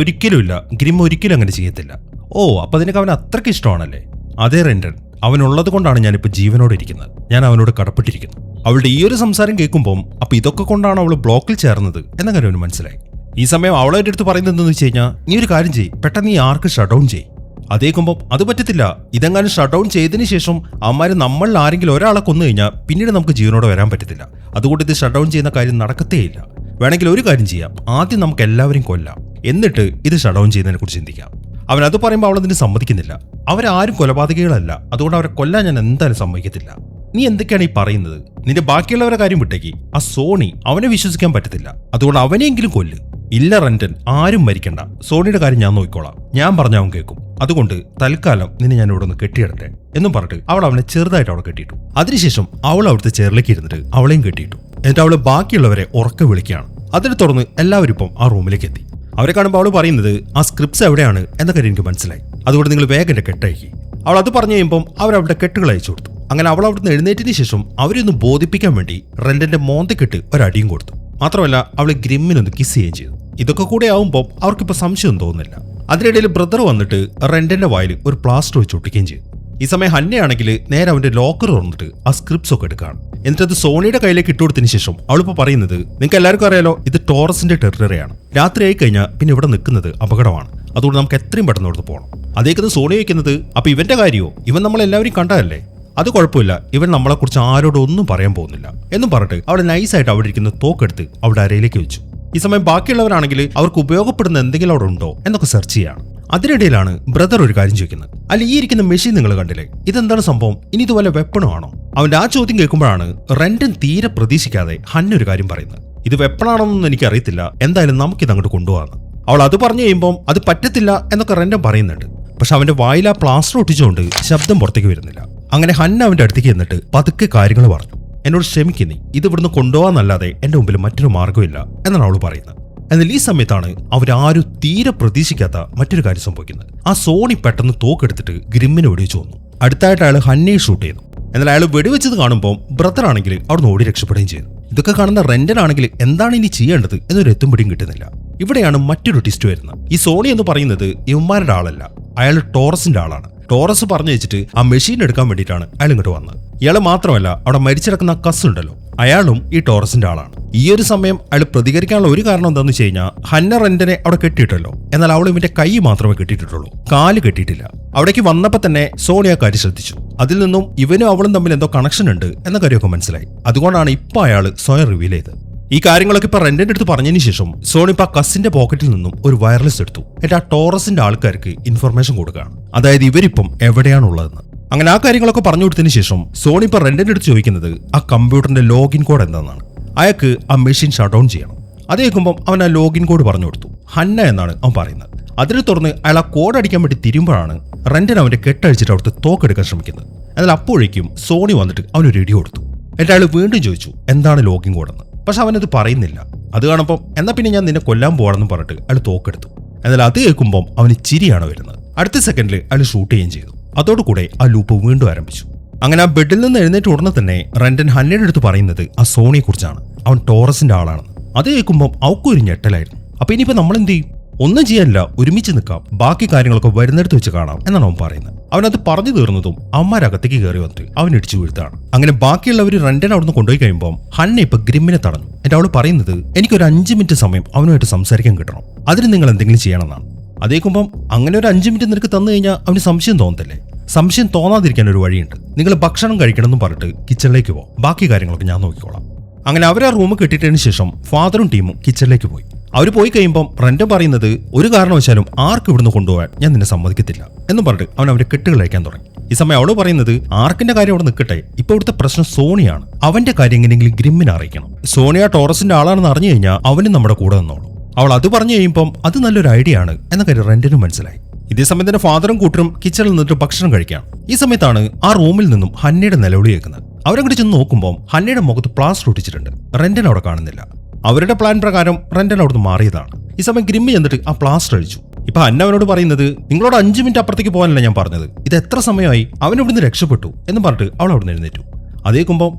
ഒരിക്കലും ഇല്ല, ഗ്രിം ഒരിക്കലും അങ്ങനെ ചെയ്യത്തില്ല. ഓ, അപ്പൊ നിനക്ക് അവൻ അത്രയ്ക്ക് ഇഷ്ടമാണല്ലേ? അതേ റെന്റൻ, അവനുള്ളത് കൊണ്ടാണ് ഞാനിപ്പോൾ ജീവനോടെ ഇരിക്കുന്നത്. ഞാൻ അവനോട് കടപ്പെട്ടിരിക്കുന്നു. അവളുടെ ഈ ഒരു സംസാരം കേൾക്കുമ്പോൾ അപ്പൊ ഇതൊക്കെ കൊണ്ടാണ് അവൾ ബ്ലോക്കിൽ ചേർന്നത് എന്ന കാര്യം അവന് മനസ്സിലായി. ഈ സമയം അവളെ അടുത്ത് പറയുന്നത് എന്താണെന്ന് വെച്ച് കഴിഞ്ഞാൽ, നീ ഒരു കാര്യം ചെയ്യ്, പെട്ടെന്ന് നീ ആർക്ക് ഷട്ട് ഡൗൺ ചെയ്യ്. അതേക്കുമ്പോൾ അത് പറ്റത്തില്ല. ഇതെങ്ങാനും ഷട്ട് ഡൗൺ ചെയ്തതിന് ശേഷം അമ്മമാര് നമ്മളിൽ ആരെങ്കിലും ഒരാളെ കൊന്നു കഴിഞ്ഞാൽ പിന്നീട് നമുക്ക് ജീവനോടെ വരാൻ പറ്റത്തില്ല. അതുകൊണ്ട് ഇത് ഷട്ട് ഡൗൺ ചെയ്യുന്ന കാര്യം നടക്കത്തേയില്ല. വേണമെങ്കിൽ ഒരു കാര്യം ചെയ്യാം, ആദ്യം നമുക്ക് എല്ലാവരും കൊല്ലാം, എന്നിട്ട് ഇത് ഷട്ട് ഡൗൺ ചെയ്യുന്നതിനെ കുറിച്ച് ചിന്തിക്കാം. അവൻ അത് പറയുമ്പോൾ അവളതിന് സമ്മതിക്കുന്നില്ല. അവരാരും കൊലപാതകികളല്ല, അതുകൊണ്ട് അവരെ കൊല്ലാൻ ഞാൻ എന്തായാലും സമ്മതിക്കത്തില്ല. നീ എന്തൊക്കെയാണ് ഈ പറയുന്നത്? നിന്റെ ബാക്കിയുള്ളവരുടെ കാര്യം വിട്ടേക്ക്. ആ സോണി, അവനെ വിശ്വസിക്കാൻ പറ്റത്തില്ല. അതുകൊണ്ട് അവനെയെങ്കിലും കൊല്ല്. ഇല്ല റെന്റൻ, ആരും മരിക്കണ്ട. സോണിയുടെ കാര്യം ഞാൻ നോക്കിക്കോളാം. ഞാൻ പറഞ്ഞ അവൻ കേൾക്കും. അതുകൊണ്ട് തൽക്കാലം നിന്നെ ഞാൻ ഇവിടെ ഒന്ന് കെട്ടിയിടട്ടെ എന്നും പറഞ്ഞിട്ട് അവൾ അവനെ ചെറുതായിട്ട് അവിടെ കെട്ടിയിട്ടു. അതിനുശേഷം അവൾ അവിടുത്തെ ചെയറിലേക്ക് ഇരുന്നിട്ട് അവളെയും കെട്ടിയിട്ടു. എന്നിട്ട് അവള് ബാക്കിയുള്ളവരെ ഉറക്കെ വിളിക്കുകയാണ്. അതിനെ തുടർന്ന് എല്ലാവരും ഇപ്പം ആ റൂമിലേക്ക് എത്തി. അവരെ കാണുമ്പോൾ അവൾ പറയുന്നത് ആ സ്ക്രിപ്റ്റ്സ് എവിടെയാണ് എന്ന കാര്യം എനിക്ക് മനസ്സിലായി. അതുകൊണ്ട് നിങ്ങൾ വേഗം എന്റെ കെട്ടയക്കി. അവൾ അത് പറഞ്ഞു കഴിയുമ്പോൾ അവരവരുടെ കെട്ടുകൾ അയച്ചു കൊടുത്തു. അങ്ങനെ അവൾ അവിടുന്ന് എഴുന്നേറ്റിന് ശേഷം അവരൊന്ന് ബോധിപ്പിക്കാൻ വേണ്ടി റെന്റന്റെ മോന്തക്കിട്ട് ഒരടിയും കൊടുത്തു. മാത്രമല്ല അവള് ഗ്രിമ്മിനൊന്ന് കിസ് ചെയ്യുകയും ചെയ്തു. ഇതൊക്കെ കൂടെ ആവുമ്പോൾ അവർക്കിപ്പോ സംശയം തോന്നുന്നില്ല. അതിനിടയിൽ ബ്രദർ വന്നിട്ട് റെന്റന്റെ വായിൽ ഒരു പ്ലാസ്റ്റർ വെച്ച് ഒട്ടിക്കുകയും ചെയ്തു. ഈ സമയം ഹന്നയാണെങ്കിൽ നേരെ അവന്റെ ലോക്കർ തുറന്നിട്ട് ആ സ്ക്രിപ്റ്റ്സ് ഒക്കെ എടുക്കുകയാണ്. എന്നിട്ട് അത് സോണിയുടെ കയ്യിലേക്ക് ഇട്ടുകൊടുത്തതിന് ശേഷം അവളിപ്പോ പറയുന്നത്, നിങ്ങൾക്ക് എല്ലാവർക്കും അറിയാലോ ഇത് ടോറസിന്റെ ടെറിട്ടറിയാണ്. രാത്രി ആയി കഴിഞ്ഞാൽ പിന്നെ ഇവിടെ നിൽക്കുന്നത് അപകടമാണ്. അതുകൊണ്ട് നമുക്ക് എത്രയും പെട്ടെന്ന് അവിടുന്ന് പോകണം. അതേക്കത് സോണി വയ്ക്കുന്നത്, അപ്പൊ ഇവന്റെ കാര്യമോ, ഇവൻ നമ്മളെല്ലാവരും കണ്ടതല്ലേ, അത് കുഴപ്പമില്ല, ഇവൻ നമ്മളെക്കുറിച്ച് ആരോടും ഒന്നും പറയാൻ പോകുന്നില്ല എന്നും പറഞ്ഞിട്ട് അവിടെ നൈസായിട്ട് അവിടെ ഇരിക്കുന്ന തോക്കെടുത്ത് അവിടെ അരയിലേക്ക് വെച്ചു. ഈ സമയം ബാക്കിയുള്ളവരാണെങ്കിൽ അവർക്ക് ഉപയോഗപ്പെടുന്ന എന്തെങ്കിലും അവിടെ ഉണ്ടോ എന്നൊക്കെ സെർച്ച് ചെയ്യാണ്. അതിനിടയിലാണ് ബ്രദർ ഒരു കാര്യം ചോദിക്കുന്നത്, അല്ല ഈ ഇരിക്കുന്ന മെഷീൻ നിങ്ങൾ കണ്ടില്ലേ, ഇതെന്താണ് സംഭവം, ഇനി ഇതുപോലെ വെപ്പണോ ആണോ? അവന്റെ ആ ചോദ്യം കേൾക്കുമ്പോഴാണ് റെന്റൻ തീരെ പ്രതീക്ഷിക്കാതെ ഹന്ന ഒരു കാര്യം പറയുന്നത്, ഇത് വെപ്പണാണോന്നൊന്നും എനിക്ക് അറിയത്തില്ല, എന്തായാലും നമുക്കിത് അങ്ങോട്ട് കൊണ്ടുപോകാന്ന്. അവൾ അത് പറഞ്ഞു കഴിയുമ്പോൾ അത് പറ്റത്തില്ല എന്നൊക്കെ റെന്റൻ പറയുന്നുണ്ട്. പക്ഷെ അവന്റെ വായിൽ ആ പ്ലാസ്റ്റർ ഒട്ടിച്ചുകൊണ്ട് ശബ്ദം പുറത്തേക്ക് വരുന്നില്ല. അങ്ങനെ ഹന്ന അവന്റെ അടുത്തേക്ക് എന്നിട്ട് പതുക്കെ കാര്യങ്ങൾ പറഞ്ഞു, എന്നോട് ക്ഷമിക്കുന്നേ, ഇത് ഇവിടുന്ന് കൊണ്ടുപോകാന്നല്ലാതെ എന്റെ മുമ്പിൽ മറ്റൊരു മാർഗ്ഗമില്ല എന്നാണ് അവൾ പറയുന്നത്. എന്നാൽ ഈ സമയത്താണ് അവരാരും തീരെ പ്രതീക്ഷിക്കാത്ത മറ്റൊരു കാര്യം സംഭവിക്കുന്നത്. ആ സോണി പെട്ടെന്ന് തോക്കെടുത്തിട്ട് ഗ്രിമ്മിനെ വെടിവെച്ചു വന്നു. അടുത്തായിട്ട് അയാൾ ഹന്നയെ ഷൂട്ട് ചെയ്തു. എന്നാൽ അയാൾ വെടിവെച്ചത് കാണുമ്പോൾ ബ്രദർ ആണെങ്കിൽ അവിടുന്ന് ഓടി രക്ഷപ്പെടുകയും ചെയ്തു. ഇതൊക്കെ കാണുന്ന റെന്റനാണെങ്കിൽ എന്താണ് ഇനി ചെയ്യേണ്ടത് എന്നൊരു എത്തുംപിടിയും കിട്ടുന്നില്ല. ഇവിടെയാണ് മറ്റൊരു ട്വിസ്റ്റ് വരുന്നത്. ഈ സോണി എന്ന് പറയുന്നത് ഇവന്മാരുടെ ആളല്ല, അയാൾ ടോറസിന്റെ ആളാണ്. ടോറസ് പറഞ്ഞു വെച്ചിട്ട് ആ മെഷീൻ എടുക്കാൻ വേണ്ടിയിട്ടാണ് അയാൾ ഇങ്ങോട്ട് വന്നത്. ഇയാൾ മാത്രമല്ല, അവിടെ മരിച്ചിടക്കുന്ന കസ് ഉണ്ടല്ലോ, അയാളും ഈ ടോറസിന്റെ ആളാണ്. ഈ ഒരു സമയം അയാൾ പ്രതികരിക്കാനുള്ള ഒരു കാരണം എന്താണെന്ന് വെച്ച് കഴിഞ്ഞാൽ, ഹന്ന റെന്റനെ അവിടെ കെട്ടിയിട്ടല്ലോ, എന്നാൽ അവൾ ഇവന്റെ കൈ മാത്രമേ കെട്ടിയിട്ടുള്ളൂ, കാല് കെട്ടിയിട്ടില്ല. അവിടേക്ക് വന്നപ്പോൾ തന്നെ സോണി ആ കാര്യം ശ്രദ്ധിച്ചു. അതിൽ നിന്നും ഇവനും അവളും തമ്മിൽ എന്തോ കണക്ഷൻ ഉണ്ട് എന്ന കാര്യമൊക്കെ മനസ്സിലായി. അതുകൊണ്ടാണ് ഇപ്പൊ അയാൾ സ്വയം റിവീൽ ചെയ്തത്. ഈ കാര്യങ്ങളൊക്കെ ഇപ്പൊ റെന്റന്റെ അടുത്ത് പറഞ്ഞതിന് ശേഷം സോണി ഇപ്പൊ ആ കസിന്റെ പോക്കറ്റിൽ നിന്നും ഒരു വയർലെസ് എടുത്തു. എന്നിട്ട് ആ ടോറസിന്റെ ആൾക്കാർക്ക് ഇൻഫർമേഷൻ കൊടുക്കുകയാണ്, അതായത് ഇവരിപ്പം എവിടെയാണുള്ളതെന്ന്. അങ്ങനെ ആ കാര്യങ്ങളൊക്കെ പറഞ്ഞു കൊടുത്തതിന് ശേഷം സോണി ഇപ്പൊ റെന്റന്റെ അടുത്ത് ചോദിക്കുന്നത് ആ കമ്പ്യൂട്ടറിന്റെ ലോഗിൻ കോഡ് എന്താണെന്നാണ്. അയാൾക്ക് ആ മെഷീൻ ഷട്ട് ഡൗൺ ചെയ്യണം. അത് കേൾക്കുമ്പോൾ അവൻ ആ ലോഗിൻ കോഡ് പറഞ്ഞു കൊടുത്തു. ഹന്ന എന്നാണ് അവൻ പറയുന്നത്. അതിനെ തുറന്ന് അയാൾ ആ കോഡ് അടിക്കാൻ വേണ്ടി തിരുമ്പോഴാണ് റെന്റൻ അവന്റെ കെട്ടഴിച്ചിട്ട് അവിടുത്തെ തോക്കെടുക്കാൻ ശ്രമിക്കുന്നത്. എന്നാൽ അപ്പോഴേക്കും സോണി വന്നിട്ട് അവനൊരു ഇടി കൊടുത്തു. എന്നിട്ട് അയാൾ വീണ്ടും ചോദിച്ചു എന്താണ് ലോഗിൻ കോഡെന്ന്. പക്ഷെ അവനത് പറയുന്നില്ല. അത് കാണുമ്പോൾ എന്നാ പിന്നെ ഞാൻ നിന്നെ കൊല്ലാൻ പോകണമെന്ന് പറഞ്ഞിട്ട് അയാൾ തോക്കെടുത്തു. എന്നാൽ അത് കേൾക്കുമ്പോൾ അവന് ചിരിയാണ് വരുന്നത്. അടുത്ത സെക്കൻഡിൽ അയാൾ ഷൂട്ട് ചെയ്യുകയും ചെയ്തു. അതോടുകൂടെ ആ ലൂപ്പ് വീണ്ടും ആരംഭിച്ചു. അങ്ങനെ ആ ബെഡിൽ നിന്ന് എഴുന്നേറ്റ് ഉടനെ തന്നെ റെന്റൻ ഹന്നയുടെ അടുത്ത് പറയുന്നത് ആ സോണിയെ കുറിച്ചാണ്, അവൻ ടോറസിന്റെ ആളാണെന്ന്. അത് കേൾക്കുമ്പോൾ അവക്കൊരു ഞെട്ടലായിരുന്നു. അപ്പൊ ഇനിയിപ്പോ നമ്മൾ എന്ത് ചെയ്യും? ഒന്നും ചെയ്യാനില്ല, ഒരുമിച്ച് നിൽക്കാം, ബാക്കി കാര്യങ്ങളൊക്കെ വരുന്നിടത്ത് വെച്ച് കാണാം എന്നാണ് അവൻ പറയുന്നത്. അവനത് പറഞ്ഞു തീർന്നതും അവന്മാരകത്തേക്ക് കയറി വന്നിട്ട് അവൻ ഇടിച്ചു വീഴ്ത്താണ്. അങ്ങനെ ബാക്കിയുള്ളവർ റെന്റൻ അവിടുന്ന് കൊണ്ടുപോയി കഴിയുമ്പോൾ ഹന്ന ഇപ്പൊ ഗ്രിമ്മിനെ തടഞ്ഞു. എന്നിട്ട് അവൾ പറയുന്നത്, എനിക്കൊരു 5 മിനിറ്റ് സമയം അവനുമായിട്ട് സംസാരിക്കാൻ കിട്ടണം, അതിന് നിങ്ങൾ എന്തെങ്കിലും ചെയ്യണമെന്നാണ്. അതേക്കുമ്പം അങ്ങനെ ഒരു 5 മിനിറ്റ് നിനക്ക് തന്നു കഴിഞ്ഞാൽ അവന് സംശയം തോന്നത്തില്ലേ? സംശയം തോന്നാതിരിക്കാൻ ഒരു വഴിയുണ്ട്, നിങ്ങൾ ഭക്ഷണം കഴിക്കണം എന്ന് പറഞ്ഞിട്ട് കിച്ചണിലേക്ക് പോകും, ബാക്കി കാര്യങ്ങളൊക്കെ ഞാൻ നോക്കിക്കോളാം. അങ്ങനെ അവർ ആ റൂം കെട്ടിട്ടതിന് ശേഷം ഫാദറും ടീമും കിച്ചണിലേക്ക് പോയി. അവർ പോയി കഴിയുമ്പോൾ റെന്റൻ പറയുന്നത്, ഒരു കാരണവശാലും ആർക്ക് ഇവിടുന്ന് കൊണ്ടുപോകാൻ ഞാൻ നിന്നെ സമ്മതിക്കത്തില്ല എന്ന് പറഞ്ഞിട്ട് അവൻ അവരെ കെട്ടുകൾ അയക്കാൻ തുടങ്ങി. ഈ സമയം അവള് പറയുന്നത്, ആർക്കിന്റെ കാര്യം അവിടെ നിൽക്കട്ടെ, ഇപ്പൊ ഇവിടുത്തെ പ്രശ്നം സോണിയാണ്, അവന്റെ കാര്യം എങ്ങനെയെങ്കിലും ഗ്രിമ്മിനെ അറിയിക്കണം. സോണിയ ടോറസിന്റെ ആളാണെന്ന് അറിഞ്ഞു കഴിഞ്ഞാൽ അവനും നമ്മുടെ കൂടെ നിന്നോളൂ. അവൾ അത് പറഞ്ഞു കഴിയുമ്പം അത് നല്ലൊരു ഐഡിയ ആണ് എന്ന കാര്യം റെന്റനും മനസ്സിലായി. ഇതേസമയം തന്നെ ഫാദറും കൂട്ടരും കിച്ചണിൽ നിന്നിട്ട് ഭക്ഷണം കഴിക്കാം. ഈ സമയത്താണ് ആ റൂമിൽ നിന്നും ഹന്നയുടെ നിലവിളി കേൾക്കുന്നത്. അവരങ്ങോട്ട് ചെന്ന് നോക്കുമ്പോൾ ഹന്നയുടെ മുഖത്ത് പ്ലാസ്റ്റർ ഒട്ടിച്ചിട്ടുണ്ട്. റെന്റൻ അവിടെ കാണുന്നില്ല. അവരുടെ പ്ലാൻ പ്രകാരം റെന്റൻ അവിടുന്ന് മാറിയതാണ്. ഈ സമയം ഗ്രിമ്മി എന്നിട്ട് ആ പ്ലാസ്റ്റർ അഴിച്ചു. ഇപ്പൊ ഹന്ന അവനോട് പറയുന്നത്, നിങ്ങളോട് 5 മിനിറ്റ് അപ്പുറത്തേക്ക് പോകാനല്ല ഞാൻ പറഞ്ഞത്, ഇത് എത്ര സമയമായി, അവൻ ഇവിടുന്ന് രക്ഷപ്പെട്ടു എന്ന് പറഞ്ഞിട്ട് അവൾ അവിടെ നിന്ന് എഴുന്നേറ്റു. അതേക്കുമ്പോൾ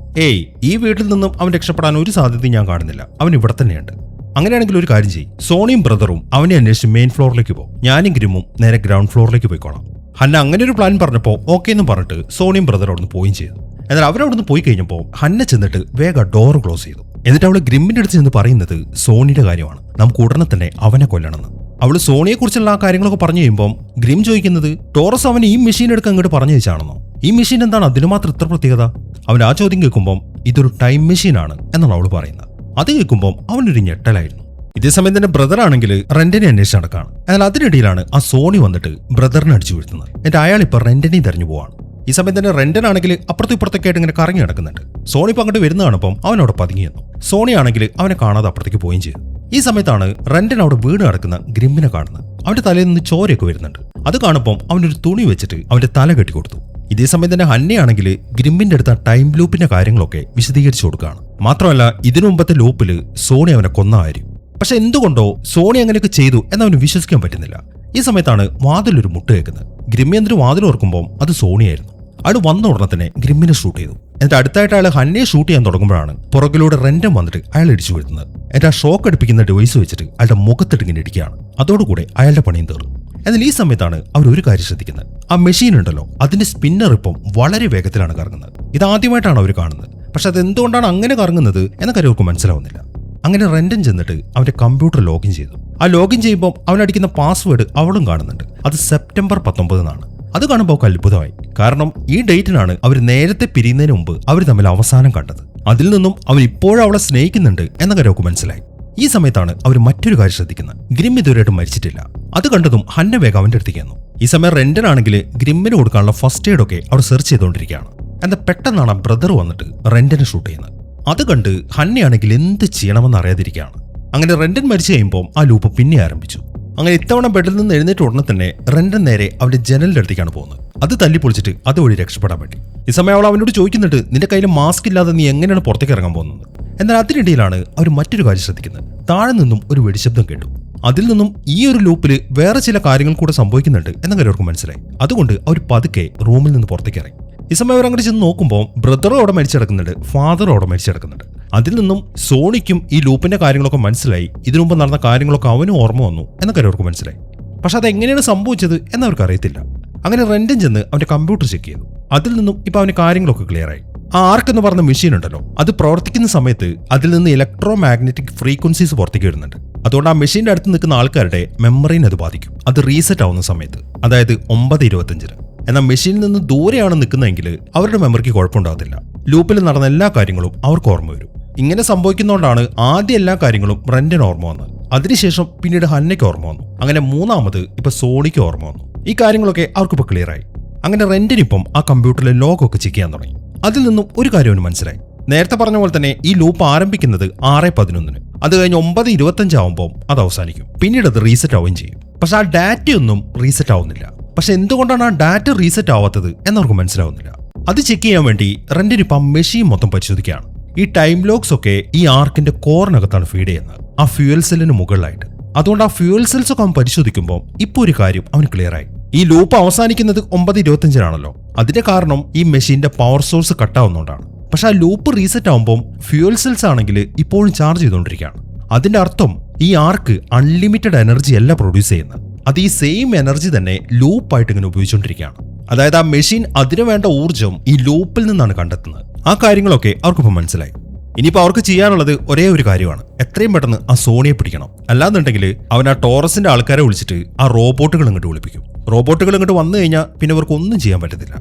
ഈ വീട്ടിൽ നിന്നും അവൻ രക്ഷപ്പെടാൻ ഒരു സാധ്യതയും ഞാൻ കാണുന്നില്ല, അവൻ ഇവിടെ തന്നെയുണ്ട്. അങ്ങനെയാണെങ്കിൽ ഒരു കാര്യം ചെയ്യും, സോണിയും ബ്രദറും അവനെ അന്വേഷിച്ച് മെയിൻ ഫ്ലോറിലേക്ക് പോകും, ഞാനും ഗ്രിമ്മും നേരെ ഗ്രൗണ്ട് ഫ്ലോറിലേക്ക് പോയിക്കോളാം. ഹന്ന അങ്ങനെ ഒരു പ്ലാൻ പറഞ്ഞപ്പോൾ ഓക്കെ എന്ന് പറഞ്ഞിട്ട് സോണിയും ബ്രദറും അവിടുന്ന് പോയും ചെയ്തു. എന്നാൽ അവരവിടുന്ന് പോയി കഴിഞ്ഞപ്പോൾ ഹന്ന ചെന്നിട്ട് വേഗം ഡോർ ക്ലോസ് ചെയ്തു. എന്നിട്ട് അവള് ഗ്രിമ്മിന്റെ അടുത്ത് ചെന്ന് പറയുന്നത് സോണിയുടെ കാര്യമാണ്, നമുക്ക് ഉടനെ തന്നെ അവനെ കൊല്ലണമെന്ന്. അവള് സോണിയെ കുറിച്ചുള്ള ആ കാര്യങ്ങളൊക്കെ പറഞ്ഞു കഴിയുമ്പോൾ ഗ്രിം ചോദിക്കുന്നത്, ടോറസ് അവൻ ഈ മെഷീൻ എടുക്കാൻ അങ്ങോട്ട് പറഞ്ഞു വെച്ചാണെന്നോ? ഈ മെഷീൻ എന്താണ് അതിന് മാത്രം ഇത്ര പ്രത്യേകത? അവൻ ആ ചോദ്യം കേൾക്കുമ്പോൾ ഇതൊരു ടൈം മെഷീനാണ് എന്നാണ് അവള് പറയുന്നത്. അത് കേൾക്കുമ്പോൾ അവനൊരു ഞെട്ടലായിരുന്നു. ഇതേസമയം തന്നെ ബ്രദർ ആണെങ്കിൽ റെന്റനെ അന്വേഷിച്ച് നടക്കാണ്. എന്നാൽ അതിനിടയിലാണ് ആ സോണി വന്നിട്ട് ബ്രദറിനെ അടിച്ചു വീഴ്ത്തുന്നത്. എന്നിട്ട് അയാൾ ഇപ്പൊ റെന്റനെയും തെരഞ്ഞു പോവാണ്. ഈ സമയം തന്നെ റെന്റൻ ആണെങ്കിൽ അപ്പുറത്തും ഇപ്പുറത്തൊക്കെ ആയിട്ട് ഇങ്ങനെ കറങ്ങി നടക്കുന്നുണ്ട്. സോണി ഇപ്പൊ അങ്ങോട്ട് വരുന്ന കാണുമ്പോൾ അവൻ അവിടെ പതുങ്ങിയെന്നു. സോണി ആണെങ്കിൽ അവനെ കാണാതെ അപ്പുറത്തേക്ക് പോവുകയും ചെയ്തു. ഈ സമയത്താണ് റെന്റൻ അവിടെ വീട് നടക്കുന്ന ഗ്രിമ്മിനെ കാണുന്നത്. അവന്റെ തലയിൽ നിന്ന് ചോരയൊക്കെ വരുന്നുണ്ട്. അത് കാണുമ്പോൾ അവനൊരു തുണി വെച്ചിട്ട് അവന്റെ തല കെട്ടിക്കൊടുത്തു. ഇതേസമയം തന്നെ ഹന്നയാണെങ്കിൽ ഗ്രിമ്മിന്റെ അടുത്ത ടൈം ലൂപ്പിന്റെ കാര്യങ്ങളൊക്കെ വിശദീകരിച്ചു കൊടുക്കുകയാണ്. മാത്രമല്ല ഇതിനു മുമ്പത്തെ ലൂപ്പില് സോണി അവനെ കൊന്ന കാര്യം. പക്ഷെ എന്തുകൊണ്ടോ സോണി അങ്ങനെയൊക്കെ ചെയ്തു എന്നവന് വിശ്വസിക്കാൻ പറ്റുന്നില്ല. ഈ സമയത്താണ് വാതിലൊരു മുട്ട് കേൾക്കുന്നത്. ഗ്രിമ്മി എന്നിട്ട് വാതിൽ ഓർക്കുമ്പോൾ അത് സോണിയായിരുന്നു. അയാൾ വന്ന ഉടനെ തന്നെ ഗ്രിമ്മിനെ ഷൂട്ട് ചെയ്തു. എന്നിട്ട് അടുത്തായിട്ട് അയാൾ ഹന്നയെ ഷൂട്ട് ചെയ്യാൻ തുടങ്ങുമ്പോഴാണ് പുറകിലൂടെ റെൻഡൻ വന്നിട്ട് അയാൾ ഇടിച്ചു വീഴുന്നത്. എന്നിട്ട് ആ ഷോക്ക് അടുപ്പിക്കുന്ന ഡിവൈസ് വെച്ചിട്ട് അയാളുടെ മുഖത്തിട്ട് ഇങ്ങനെ ഇടിക്കുകയാണ്. അതോടുകൂടെ അയാളുടെ പണിയും തീർന്നു. എന്നാൽ ഈ സമയത്താണ് അവർ ഒരു കാര്യം ശ്രദ്ധിക്കുന്നത്. ആ മെഷീൻ ഉണ്ടല്ലോ, അതിന്റെ സ്പിന്നർ ഇപ്പം വളരെ വേഗത്തിലാണ് കറങ്ങുന്നത്. ഇതാദ്യമായിട്ടാണ് അവർ കാണുന്നത്. പക്ഷെ അതെന്തുകൊണ്ടാണ് അങ്ങനെ കറങ്ങുന്നത് എന്ന കാര്യം അവർക്ക് മനസ്സിലാവുന്നില്ല. അങ്ങനെ റെൻഡൻ ചെന്നിട്ട് അവന്റെ കമ്പ്യൂട്ടർ ലോഗിൻ ചെയ്തു. ആ ലോഗിൻ ചെയ്യുമ്പോൾ അവനടിക്കുന്ന പാസ്വേഡ് അവളും കാണുന്നുണ്ട്. അത് സെപ്റ്റംബർ 19 എന്നാണ്. അത് കാണുമ്പോൾ അവർക്ക് അത്ഭുതമായി. കാരണം ഈ ഡേറ്റിനാണ് അവർ നേരത്തെ പിരിയുന്നതിന് മുമ്പ് അവർ തമ്മിൽ അവസാനം കണ്ടത്. അതിൽ നിന്നും അവൻ ഇപ്പോഴും അവളെ സ്നേഹിക്കുന്നുണ്ട് എന്ന കാര്യം അവർക്ക് മനസ്സിലായി. ഈ സമയത്താണ് അവർ മറ്റൊരു കാര്യം ശ്രദ്ധിക്കുന്നത്. ഗ്രിം ഇതുവരെയായിട്ടും മരിച്ചിട്ടില്ല. അത് കണ്ടതും ഹന്ന വേഗം അവന്റെ അടുത്തേക്ക് വന്നു. ഈ സമയം റെൻഡൻ ആണെങ്കിൽ ഗ്രിമ്മിന് കൊടുക്കാനുള്ള ഫസ്റ്റ് എയ്ഡ് ഒക്കെ അവർ സെർച്ച് ചെയ്തുകൊണ്ടിരിക്കുകയാണ്. എന്നാൽ പെട്ടെന്നാണ് ആ ബ്രദർ വന്നിട്ട് റെൻഡനെ ഷൂട്ട് ചെയ്യുന്നത്. അത് കണ്ട് ഹന്നയാണെങ്കിൽ എന്ത് ചെയ്യണമെന്ന് അറിയാതിരിക്കുകയാണ്. അങ്ങനെ റെൻഡൻ മരിച്ചു കഴിയുമ്പോൾ ആ ലൂപ്പ് പിന്നെ ആരംഭിച്ചു. അങ്ങനെ ഇത്തവണ ബെഡിൽ നിന്ന് എഴുന്നേറ്റ് ഉടനെ തന്നെ റെൻഡൻ നേരെ അവന്റെ ജനലിന്റെ അടുത്തേക്കാണ് പോകുന്നത്. അത് തല്ലി പൊളിച്ചിട്ട് അതുവഴി രക്ഷപ്പെടാൻ വേണ്ടി. ഈ സമയം അവൾ അവനോട് ചോദിക്കുന്നുണ്ട്, നിന്റെ കയ്യിൽ മാസ്ക് ഇല്ലാതെ നീ എങ്ങനെയാണ് പുറത്തേക്ക് ഇറങ്ങാൻ പോകുന്നത്? എന്നാൽ അതിനിടയിലാണ് അവർ മറ്റൊരു കാര്യം ശ്രദ്ധിക്കുന്നത്. താഴെ നിന്നും ഒരു വെടിശബ്ദം കേട്ടു. അതിൽ നിന്നും ഈ ഒരു ലൂപ്പിൽ വേറെ ചില കാര്യങ്ങൾ കൂടെ സംഭവിക്കുന്നുണ്ട് എന്ന കാര്യം അവർക്ക് മനസ്സിലായി. അതുകൊണ്ട് അവർ പതുക്കെ റൂമിൽ നിന്ന് പുറത്തേക്ക് ഇറങ്ങി. ഈ സമയം അവർ അങ്ങോട്ട് ചെന്ന് നോക്കുമ്പോൾ ബ്രദറും അവിടെ മരിച്ചെടുക്കുന്നുണ്ട്, ഫാദറും അവിടെ മരിച്ചെടുക്കുന്നുണ്ട്. അതിൽ നിന്നും സോണിക്കും ഈ ലൂപ്പിന്റെ കാര്യങ്ങളൊക്കെ മനസ്സിലായി. ഇതിനു മുമ്പ് നടന്ന കാര്യങ്ങളൊക്കെ അവനും ഓർമ്മ വന്നു എന്ന കാര്യം അവർക്ക് മനസ്സിലായി. പക്ഷെ അതെങ്ങനെയാണ് സംഭവിച്ചത് എന്നവർക്ക് അറിയത്തില്ല. അങ്ങനെ റെൻഡൻ ചെന്ന് അവന്റെ കമ്പ്യൂട്ടർ ചെക്ക് ചെയ്തു. അതിൽ നിന്നും ഇപ്പൊ അവന് കാര്യങ്ങളൊക്കെ ക്ലിയർ ആയി. ആ ആർക്ക് എന്ന് പറഞ്ഞ മെഷീൻ ഉണ്ടല്ലോ, അത് പ്രവർത്തിക്കുന്ന സമയത്ത് അതിൽ നിന്ന് ഇലക്ട്രോ മാഗ്നറ്റിക് ഫ്രീക്വൻസീസ് പുറത്തേക്ക് വരുന്നുണ്ട്. അതുകൊണ്ട് ആ മെഷീന്റെ അടുത്ത് നിൽക്കുന്ന ആൾക്കാരുടെ മെമ്മറിനെ അത് ബാധിക്കും. അത് റീസെറ്റ് ആവുന്ന സമയത്ത്, അതായത് 9:25. എന്നാൽ മെഷീനിൽ നിന്ന് ദൂരെയാണ് നിൽക്കുന്നതെങ്കിൽ അവരുടെ മെമ്മറിക്ക് കുഴപ്പമുണ്ടാകത്തില്ല. ലൂപ്പിൽ നടന്ന എല്ലാ കാര്യങ്ങളും അവർക്ക് ഓർമ്മ വരും. ഇങ്ങനെ സംഭവിക്കുന്നതുകൊണ്ടാണ് ആദ്യം എല്ലാ കാര്യങ്ങളും റെൻഡന് ഓർമ്മ വന്നത്. അതിനുശേഷം പിന്നീട് ഹന്നയ്ക്ക് ഓർമ്മ വന്നു. അങ്ങനെ മൂന്നാമത് ഇപ്പൊ സോണിക്ക് ഓർമ്മ വന്നു. ഈ കാര്യങ്ങളൊക്കെ അവർക്കിപ്പോൾ ക്ലിയർ ആയി. അങ്ങനെ റെൻഡനിപ്പം ആ കമ്പ്യൂട്ടറിലെ ലോഗൊക്കെ ചെക്ക് ചെയ്യാൻ തുടങ്ങി. അതിൽ നിന്നും ഒരു കാര്യം അവന് മനസ്സിലായി. നേരത്തെ പറഞ്ഞ പോലെ തന്നെ ഈ ലൂപ്പ് ആരംഭിക്കുന്നത് 6:11. അത് കഴിഞ്ഞ് 9:25 ആവുമ്പോൾ അത് അവസാനിക്കും. പിന്നീട് അത് റീസെറ്റ് ആവുകയും ചെയ്യും. പക്ഷെ ആ ഡാറ്റയൊന്നും റീസെറ്റ് ആവുന്നില്ല. പക്ഷെ എന്തുകൊണ്ടാണ് ആ ഡാറ്റ റീസെറ്റ് ആവാത്തത് എന്നവർക്ക് മനസ്സിലാവുന്നില്ല. അത് ചെക്ക് ചെയ്യാൻ വേണ്ടി റെൻഡൻ ഇപ്പം മെഷീൻ മൊത്തം പരിശോധിക്കുകയാണ്. ഈ ടൈം ലോഗ്സ് ഒക്കെ ഈ ആർക്കിന്റെ കോറിനകത്താണ് ഫീഡ് ചെയ്യുന്നത്, ആ ഫ്യൂവൽ സെല്ലിന് മുകളിലായിട്ട്. അതുകൊണ്ട് ആ ഫ്യൂവൽ സെൽസ് ഒക്കെ അവൻ പരിശോധിക്കുമ്പോൾ ഇപ്പോൾ ഒരു കാര്യം അവന് ക്ലിയർ ആയി. ഈ ലൂപ്പ് അവസാനിക്കുന്നത് 9:25 അതിന്റെ കാരണം ഈ മെഷീന്റെ പവർ സോഴ്സ് കട്ടാവുന്നതുകൊണ്ടാണ്. പക്ഷെ ആ ലൂപ്പ് റീസെറ്റ് ആവുമ്പോൾ ഫ്യൂവൽ സെൽസ് ആണെങ്കിൽ ഇപ്പോഴും ചാർജ് ചെയ്തുകൊണ്ടിരിക്കുകയാണ്. അതിന്റെ അർത്ഥം ഈ ആർക്ക് അൺലിമിറ്റഡ് എനർജി അല്ല പ്രൊഡ്യൂസ് ചെയ്യുന്നത്. അത് ഈ സെയിം എനർജി തന്നെ ലൂപ്പായിട്ട് ഇങ്ങനെ ഉപയോഗിച്ചുകൊണ്ടിരിക്കുകയാണ്. അതായത് ആ മെഷീൻ അതിനു വേണ്ട ഊർജ്ജം ഈ ലൂപ്പിൽ നിന്നാണ് കണ്ടെത്തുന്നത്. ആ കാര്യങ്ങളൊക്കെ അവർക്കിപ്പോൾ മനസ്സിലായി. ഇനിയിപ്പോൾ അവർക്ക് ചെയ്യാനുള്ളത് ഒരേ ഒരു കാര്യമാണ്, എത്രയും പെട്ടെന്ന് ആ സോണിയെ പിടിക്കണം. അല്ലാന്നുണ്ടെങ്കിൽ അവൻ ആ ടോറസിന്റെ ആൾക്കാരെ വിളിച്ചിട്ട് ആ റോബോട്ടുകൾ ഇങ്ങോട്ട് വിളിപ്പിക്കും. റോബോട്ടുകൾ ഇങ്ങോട്ട് വന്നു കഴിഞ്ഞാൽ പിന്നെ അവർക്ക് ഒന്നും ചെയ്യാൻ പറ്റത്തില്ല.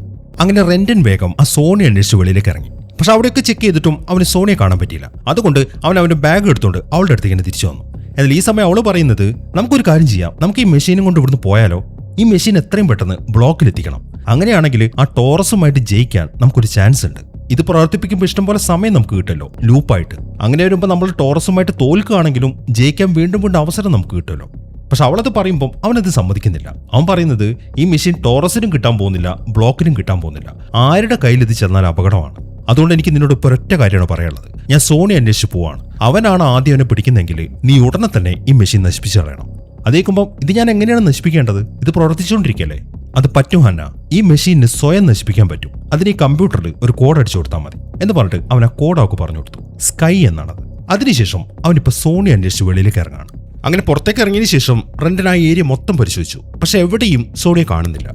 അങ്ങനെ റെൻഡൻ വേഗം ആ സോണി അന്വേഷിച്ച് വെളിയിലേക്ക് ഇറങ്ങി. പക്ഷെ അവിടെയൊക്കെ ചെക്ക് ചെയ്തിട്ടും അവന് സോണിയെ കാണാൻ പറ്റിയില്ല. അതുകൊണ്ട് അവൻ അവന്റെ ബാഗ് എടുത്തുകൊണ്ട് അവളുടെ അടുത്തേക്ക് തന്നെ തിരിച്ചു വന്നു. എന്നാൽ ഈ സമയം അവള് പറയുന്നത്, നമുക്കൊരു കാര്യം ചെയ്യാം, നമുക്ക് ഈ മെഷീനും കൊണ്ട് ഇവിടുന്ന് പോയാലോ? ഈ മെഷീൻ എത്രയും പെട്ടെന്ന് ബ്ലോക്കിലെത്തിക്കണം. അങ്ങനെയാണെങ്കിൽ ആ ടോറസുമായിട്ട് ജയിക്കാൻ നമുക്കൊരു ചാൻസ് ഉണ്ട്. ഇത് പ്രവർത്തിപ്പിക്കുമ്പോൾ ഇഷ്ടംപോലെ സമയം നമുക്ക് കിട്ടുമല്ലോ ലൂപ്പായിട്ട്. അങ്ങനെ വരുമ്പോൾ നമ്മൾ ടോറസുമായിട്ട് തോൽക്കുകയാണെങ്കിലും ജയിക്കാൻ വീണ്ടും വീണ്ടും അവസരം നമുക്ക് കിട്ടുമല്ലോ. പക്ഷെ അവളത് പറയുമ്പോൾ അവനത് സമ്മതിക്കുന്നില്ല. അവൻ പറയുന്നത്, ഈ മെഷീൻ ടോറസിനും കിട്ടാൻ പോകുന്നില്ല, ബ്ലോക്കിനും കിട്ടാൻ പോകുന്നില്ല. ആരുടെ കയ്യിൽ ഇത് ചെന്നാൽ അപകടമാണ്. അതുകൊണ്ട് എനിക്ക് നിന്നോട് ഇപ്പോൾ ഒറ്റ കാര്യമാണ് പറയാനുള്ളത്. ഞാൻ സോണി അന്വേഷിച്ച് പോവാണ്. അവനാണ് ആദ്യം അവനെ പിടിക്കുന്നെങ്കിൽ നീ ഉടനെ തന്നെ ഈ മെഷീൻ നശിപ്പിച്ചു കളയണം. അതേക്കുമ്പോൾ ഇത് ഞാൻ എങ്ങനെയാണ് നശിപ്പിക്കേണ്ടത്? ഇത് പ്രവർത്തിച്ചുകൊണ്ടിരിക്കല്ലേ? അത് പറ്റും ഹന്ന, ഈ മെഷീനിന് സ്വയം നശിപ്പിക്കാൻ പറ്റും. അതിന് ഈ കമ്പ്യൂട്ടറിൽ ഒരു കോഡ് അടിച്ചു കൊടുത്താൽ മതി എന്ന് പറഞ്ഞിട്ട് അവൻ ആ കോഡ് അവർക്ക് പറഞ്ഞു കൊടുത്തു. സ്കൈ എന്നാണത്. അതിനുശേഷം അവനിപ്പോൾ സോണി അന്വേഷിച്ച് വെളിയിലേക്ക് ഇറങ്ങാണ്. അങ്ങനെ പുറത്തേക്ക് ഇറങ്ങിയതിനു ശേഷം റെൻഡൻ ആ ഏരിയ മൊത്തം പരിശോധിച്ചു. പക്ഷെ എവിടെയും സോണിയെ കാണുന്നില്ല.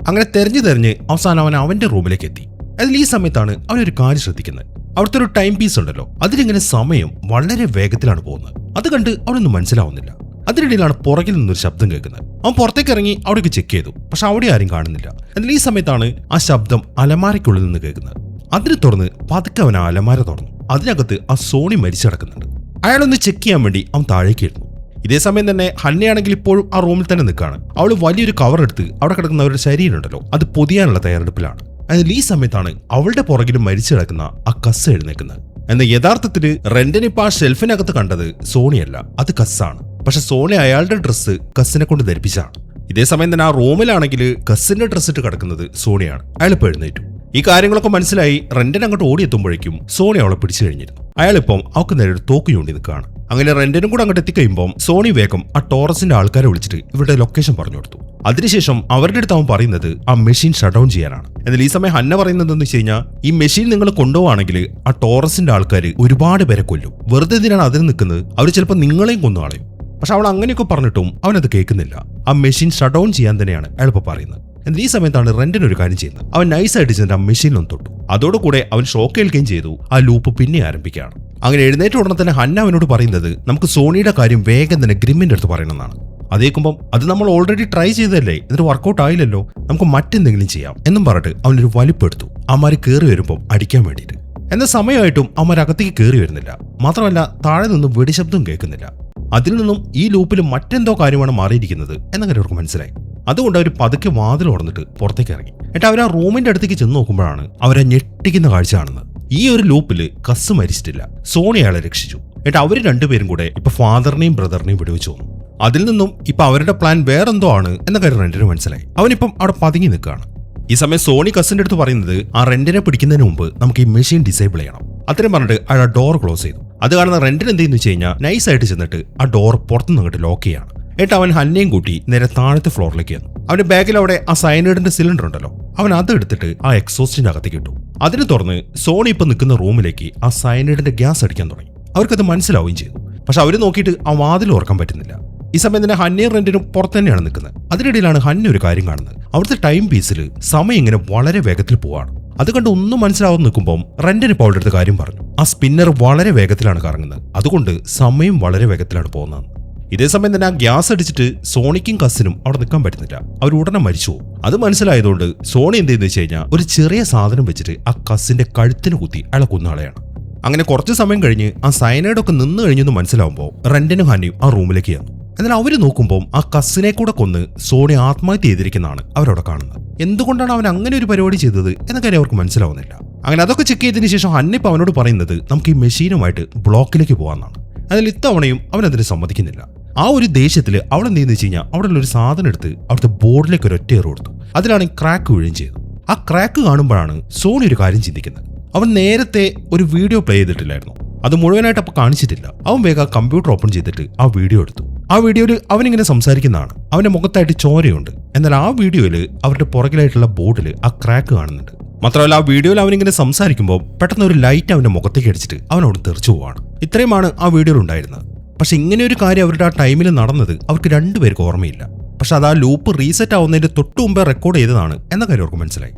അങ്ങനെ തെരഞ്ഞ് അവസാനം അവൻ അവന്റെ റൂമിലേക്ക് എത്തി. അതിൽ ഈ സമയത്താണ് അവനൊരു കാര്യം ശ്രദ്ധിക്കുന്നത്. അവിടുത്തെ ഒരു ടൈം പീസ് ഉണ്ടല്ലോ, അതിലിങ്ങനെ സമയം വളരെ വേഗത്തിലാണ് പോകുന്നത്. അത് കണ്ട് അവനൊന്നും മനസ്സിലാവുന്നില്ല. അതിനിടയിലാണ് പുറകിൽ നിന്നൊരു ശബ്ദം കേൾക്കുന്നത്. അവൻ പുറത്തേക്ക് ഇറങ്ങി അവിടേക്ക് ചെക്ക് ചെയ്തു. പക്ഷെ അവിടെ ആരും കാണുന്നില്ല. എന്നാൽ ഈ സമയത്താണ് ആ ശബ്ദം അലമാരയ്ക്കുള്ളിൽ നിന്ന് കേൾക്കുന്നത്. അതിനെ തുറന്ന് പതുക്കെ അവൻ ആ അലമാര തുറന്നു. അതിനകത്ത് ആ സോണി മരിച്ചടക്കുന്നുണ്ട്. അയാളൊന്ന് ചെക്ക് ചെയ്യാൻ വേണ്ടി അവൻ താഴേക്ക് ഇരുന്നു. ഇതേ സമയം തന്നെ ഹന്നയാണെങ്കിൽ ഇപ്പോഴും ആ റൂമിൽ തന്നെ നിൽക്കുകയാണ്. അവൾ വലിയൊരു കവർ എടുത്ത് അവിടെ കിടക്കുന്ന അവരുടെ ശരീരം ഉണ്ടല്ലോ അത് പൊതിയാനുള്ള തയ്യാറെടുപ്പിലാണ്. അതിൽ ഈ സമയത്താണ് അവളുടെ പുറകിലും മരിച്ചു കിടക്കുന്ന ആ കസ് എഴുന്നേക്കുന്നത്. എന്നാൽ യഥാർത്ഥത്തില് റെൻഡൻ ഇപ്പൊ ആ ഷെൽഫിനകത്ത് കണ്ടത് സോണിയല്ല, അത് കസ്സാണ്. പക്ഷെ സോണി അയാളുടെ ഡ്രസ്സ് കസ്സിനെ കൊണ്ട് ധരിപ്പിച്ചാണ്. ഇതേ സമയം തന്നെ ആ റൂമിലാണെങ്കിൽ കസ്സിന്റെ ഡ്രസ്സ് ഇട്ട് കിടക്കുന്നത് സോണിയാണ്. അയാളിപ്പോ എഴുന്നേറ്റു. ഈ കാര്യങ്ങളൊക്കെ മനസ്സിലായി റെൻഡൻ അങ്ങോട്ട് ഓടിയെത്തുമ്പോഴേക്കും സോണി അവളെ പിടിച്ചു കഴിഞ്ഞിരുന്നു. അയാളിപ്പം അവൾക്ക് നേരെ ഒരു തോക്ക് ചൂണ്ടി നിൽക്കുകയാണ്. അങ്ങനെ റെൻഡനും കൂടെ അങ്ങോട്ട് എത്തിക്കഴിയുമ്പോൾ സോണി വേഗം ആ ടോറസിന്റെ ആൾക്കാരെ വിളിച്ചിട്ട് ഇവരുടെ ലൊക്കേഷൻ പറഞ്ഞു കൊടുത്തു. അതിനുശേഷം അവരുടെ അടുത്ത് അവൻ പറയുന്നത് ആ മെഷീൻ ഷട്ട് ഡൗൺ ചെയ്യാനാണ്. എന്നാൽ ഈ സമയം ഹന്ന പറയുന്നത് എന്താണെന്ന് വെച്ച് കഴിഞ്ഞാൽ, ഈ മെഷീൻ നിങ്ങൾ കൊണ്ടുപോവാണെങ്കിൽ ആ ടോറസിന്റെ ആൾക്കാർ ഒരുപാട് പേരെ കൊല്ലും. വെറുതെ എന്തിനാണ് അതിൽ നിൽക്കുന്നത്, അവർ ചിലപ്പോൾ നിങ്ങളെയും കൊന്നു കളയും. പക്ഷെ അവൾ അങ്ങനെയൊക്കെ പറഞ്ഞിട്ടും അവനത് കേൾക്കുന്നില്ല. ആ മെഷീൻ ഷട്ട് ഡൗൺ ചെയ്യാൻ തന്നെയാണ് അയാളിപ്പോൾ പറയുന്നത്. എന്നാൽ ഈ സമയത്താണ് റെന്റൻ ഒരു കാര്യം ചെയ്യുന്നത്. അവൻ നൈസായിട്ട് ചെന്നിട്ട് ആ മെഷീനിലൊന്ന് തൊട്ടു. അതോടുകൂടെ അവൻ ഷോക്ക് ഏൽക്കുകയും ചെയ്തു. ആ ലൂപ്പ് പിന്നെ ആരംഭിക്കുകയാണ്. അങ്ങനെ എഴുന്നേറ്റ ഉടനെ തന്നെ ഹന്ന അവനോട് പറയുന്നത് നമുക്ക് സോണിയുടെ കാര്യം വേഗം തന്നെ ഗ്രിമ്മിന്റെ അടുത്ത് പറയണമെന്നാണ്. അതേക്കുമ്പം അത് നമ്മൾ ഓൾറെഡി ട്രൈ ചെയ്തല്ലേ, എന്നിട്ട് വർക്കൗട്ട് ആയില്ലല്ലോ, നമുക്ക് മറ്റെന്തെങ്കിലും ചെയ്യാം എന്നും പറഞ്ഞിട്ട് അവനൊരു വലിപ്പെടുത്തു അമ്മാര് കയറി വരുമ്പം അടിക്കാൻ വേണ്ടിയിട്ട്. എന്നാൽ സമയമായിട്ടും അമ്മാരകത്തേക്ക് കയറി വരുന്നില്ല. മാത്രമല്ല താഴെ നിന്നും വെടിശബ്ദം കേൾക്കുന്നില്ല. അതിൽ നിന്നും ഈ ലൂപ്പിൽ മറ്റെന്തോ കാര്യമാണ് മാറിയിരിക്കുന്നത് എന്നങ്ങനെ അവർക്ക് മനസ്സിലായി. അതുകൊണ്ട് അവർ പതുക്കെ വാതിൽ തുറന്നിട്ട് പുറത്തേക്ക് ഇറങ്ങി. എന്നിട്ട് അവർ ആ റൂമിന്റെ അടുത്തേക്ക് ചെന്ന് നോക്കുമ്പോഴാണ് അവരെ ഞെട്ടിക്കുന്ന കാഴ്ച കാണുന്നത്. ഈ ഒരു ലൂപ്പിൽ കസ് മരിച്ചിട്ടില്ല, സോണി അയാളെ രക്ഷിച്ചു. എന്നിട്ട് അവർ രണ്ടുപേരും കൂടെ ഇപ്പൊ ഫാദറിനെയും ബ്രദറിനെയും വിടുവിച്ചു വന്നു. അതിൽ നിന്നും ഇപ്പൊ അവരുടെ പ്ലാൻ വേറെന്തോ ആണ് എന്ന കാര്യം റെന്റിന് മനസ്സിലായി. അവനിപ്പം അവിടെ പതുങ്ങി നിൽക്കുകയാണ്. ഈ സമയം സോണി കസിന്റെ അടുത്ത് പറയുന്നത് ആ റെന്റിനെ പിടിക്കുന്നതിന് മുമ്പ് നമുക്ക് ഈ മെഷീൻ ഡിസേബിൾ ചെയ്യണം. അത്രയും പറഞ്ഞിട്ട് അയാൾ ഡോർ ക്ലോസ് ചെയ്തു. അത് കാണുന്ന റെന്റിന് എന്തെന്ന് വെച്ച് കഴിഞ്ഞാൽ നൈസായിട്ട് ചെന്നിട്ട് ആ ഡോർ പുറത്തുനിന്ന് അങ്ങോട്ട് ലോക്ക് ചെയ്യാണ്. എന്നിട്ട് അവൻ ഹന്നയും കൂട്ടി നേരെ താഴത്തെ ഫ്ലോറിലേക്ക് വന്നു. അവന്റെ ബാഗിൽ അവിടെ ആ സയനൈഡിന്റെ സിലിണ്ടർ ഉണ്ടല്ലോ, അവൻ അത് എടുത്തിട്ട് ആ എക്സോസ്റ്റിന്റെ അകത്തേക്ക് ഇട്ടു. അതിന് തുറന്ന് സോണി ഇപ്പൊ നിൽക്കുന്ന റൂമിലേക്ക് ആ സയനൈഡിന്റെ ഗ്യാസ് അടിക്കാൻ തുടങ്ങി. അവർക്കത് മനസ്സിലാവുകയും ചെയ്തു. പക്ഷെ അവർ നോക്കിയിട്ട് ആ വാതിൽ ഓർക്കാൻ പറ്റുന്നില്ല. ഈ സമയം തന്നെ ഹന്നയും റെന്റിനും പുറത്ത് തന്നെയാണ് നിൽക്കുന്നത്. അതിനിടയിലാണ് ഹന്ന ഒരു കാര്യം കാണുന്നത്. അവിടുത്തെ ടൈം പീസിൽ സമയം ഇങ്ങനെ വളരെ വേഗത്തിൽ പോവാണ്. അത് കണ്ട് ഒന്നും മനസ്സിലാവാതെ നിൽക്കുമ്പോൾ റെന്റിന് ഇപ്പോൾ അവരുടെ അടുത്ത് കാര്യം പറഞ്ഞു. ആ സ്പിന്നർ വളരെ വേഗത്തിലാണ് കറങ്ങുന്നത്, അതുകൊണ്ട് സമയം വളരെ വേഗത്തിലാണ് പോകുന്നത്. ഇതേ സമയം തന്നെ ആ ഗ്യാസ് അടിച്ചിട്ട് സോണിക്കും കസിനും അവിടെ നിൽക്കാൻ പറ്റുന്നില്ല. അവർ ഉടനെ മരിച്ചു പോകും. അത് മനസ്സിലായതുകൊണ്ട് സോണി എന്ത് ചെയ്യുന്നത് വെച്ച് കഴിഞ്ഞാൽ ഒരു ചെറിയ സാധനം വെച്ചിട്ട് ആ കസിന്റെ കഴുത്തിന് കുത്തി അയാളെ കൊന്നാളെയാണ്. അങ്ങനെ കുറച്ച് സമയം കഴിഞ്ഞ് ആ സയനൈഡൊക്കെ നിന്ന് കഴിഞ്ഞെന്ന് മനസ്സിലാവുമ്പോൾ റെന്റിനും ഹന്നയും ആ റൂമിലേക്ക് ചെന്നു. എന്നാൽ അവർ നോക്കുമ്പോൾ ആ കസിനെ കൂടെ കൊന്ന് സോണി ആത്മഹത്യ ചെയ്തിരിക്കുന്നതാണ് അവരവിടെ കാണുന്നത്. എന്തുകൊണ്ടാണ് അവൻ അങ്ങനെ ഒരു പരിപാടി ചെയ്തത് എന്ന കാര്യം അവർക്ക് മനസ്സിലാവുന്നില്ല. അങ്ങനെ അതൊക്കെ ചെക്ക് ചെയ്തതിന് ശേഷം ഹന്നിപ്പ് അവനോട് പറയുന്നത് നമുക്ക് ഈ മെഷീനുമായിട്ട് ബ്ലോക്കിലേക്ക് പോകാമെന്നാണ്. അതിൽ ഇത്തവണയും അവൻ അതിന് സമ്മതിക്കുന്നില്ല. ആ ഒരു ദേഷ്യത്തിൽ അവൾ എന്ത് ചെയ്യുന്ന വെച്ച് കഴിഞ്ഞാൽ അവിടെ ഒരു സാധനം എടുത്ത് അവിടുത്തെ ബോർഡിലേക്ക് ഒരു ഒറ്റ കൊടുത്തു. അതിലാണ് ക്രാക്ക് വീഴുകയും ചെയ്തു. ആ ക്രാക്ക് കാണുമ്പോഴാണ് സോണി ഒരു കാര്യം ചിന്തിക്കുന്നത്. അവൻ നേരത്തെ ഒരു വീഡിയോ പ്ലേ ചെയ്തിട്ടില്ലായിരുന്നു, അത് മുഴുവനായിട്ട് അപ്പോൾ കാണിച്ചിട്ടില്ല. അവൻ വേഗം കമ്പ്യൂട്ടർ ഓപ്പൺ ചെയ്തിട്ട് ആ വീഡിയോ എടുത്തു. ആ വീഡിയോയിൽ അവനിങ്ങനെ സംസാരിക്കുന്നതാണ്. അവന്റെ മുഖത്തായിട്ട് ചോരയുണ്ട്. എന്നാൽ ആ വീഡിയോയിൽ അവരുടെ പുറകിലായിട്ടുള്ള ബോർഡിൽ ആ ക്രാക്ക് കാണുന്നുണ്ട്. മാത്രമല്ല ആ വീഡിയോയിൽ അവനിങ്ങനെ സംസാരിക്കുമ്പോൾ പെട്ടെന്ന് ഒരു ലൈറ്റ് അവന്റെ മുഖത്തേക്ക് അടിച്ചിട്ട് അവനോട് തെറിച്ചു പോവാണ്. ഇത്രയുമാണ് ആ വീഡിയോയിൽ ഉണ്ടായിരുന്നത്. പക്ഷെ ഇങ്ങനെ ഒരു കാര്യം അവരുടെ ആ ടൈമിൽ നടന്നത് അവർക്ക് രണ്ടുപേർക്ക് ഓർമ്മയില്ല. പക്ഷെ അത് ആ ലൂപ്പ് റീസെറ്റ് ആവുന്നതിന്റെ തൊട്ടു മുമ്പേ റെക്കോർഡ് ചെയ്തതാണ് എന്ന കാര്യം അവർക്ക് മനസ്സിലായി.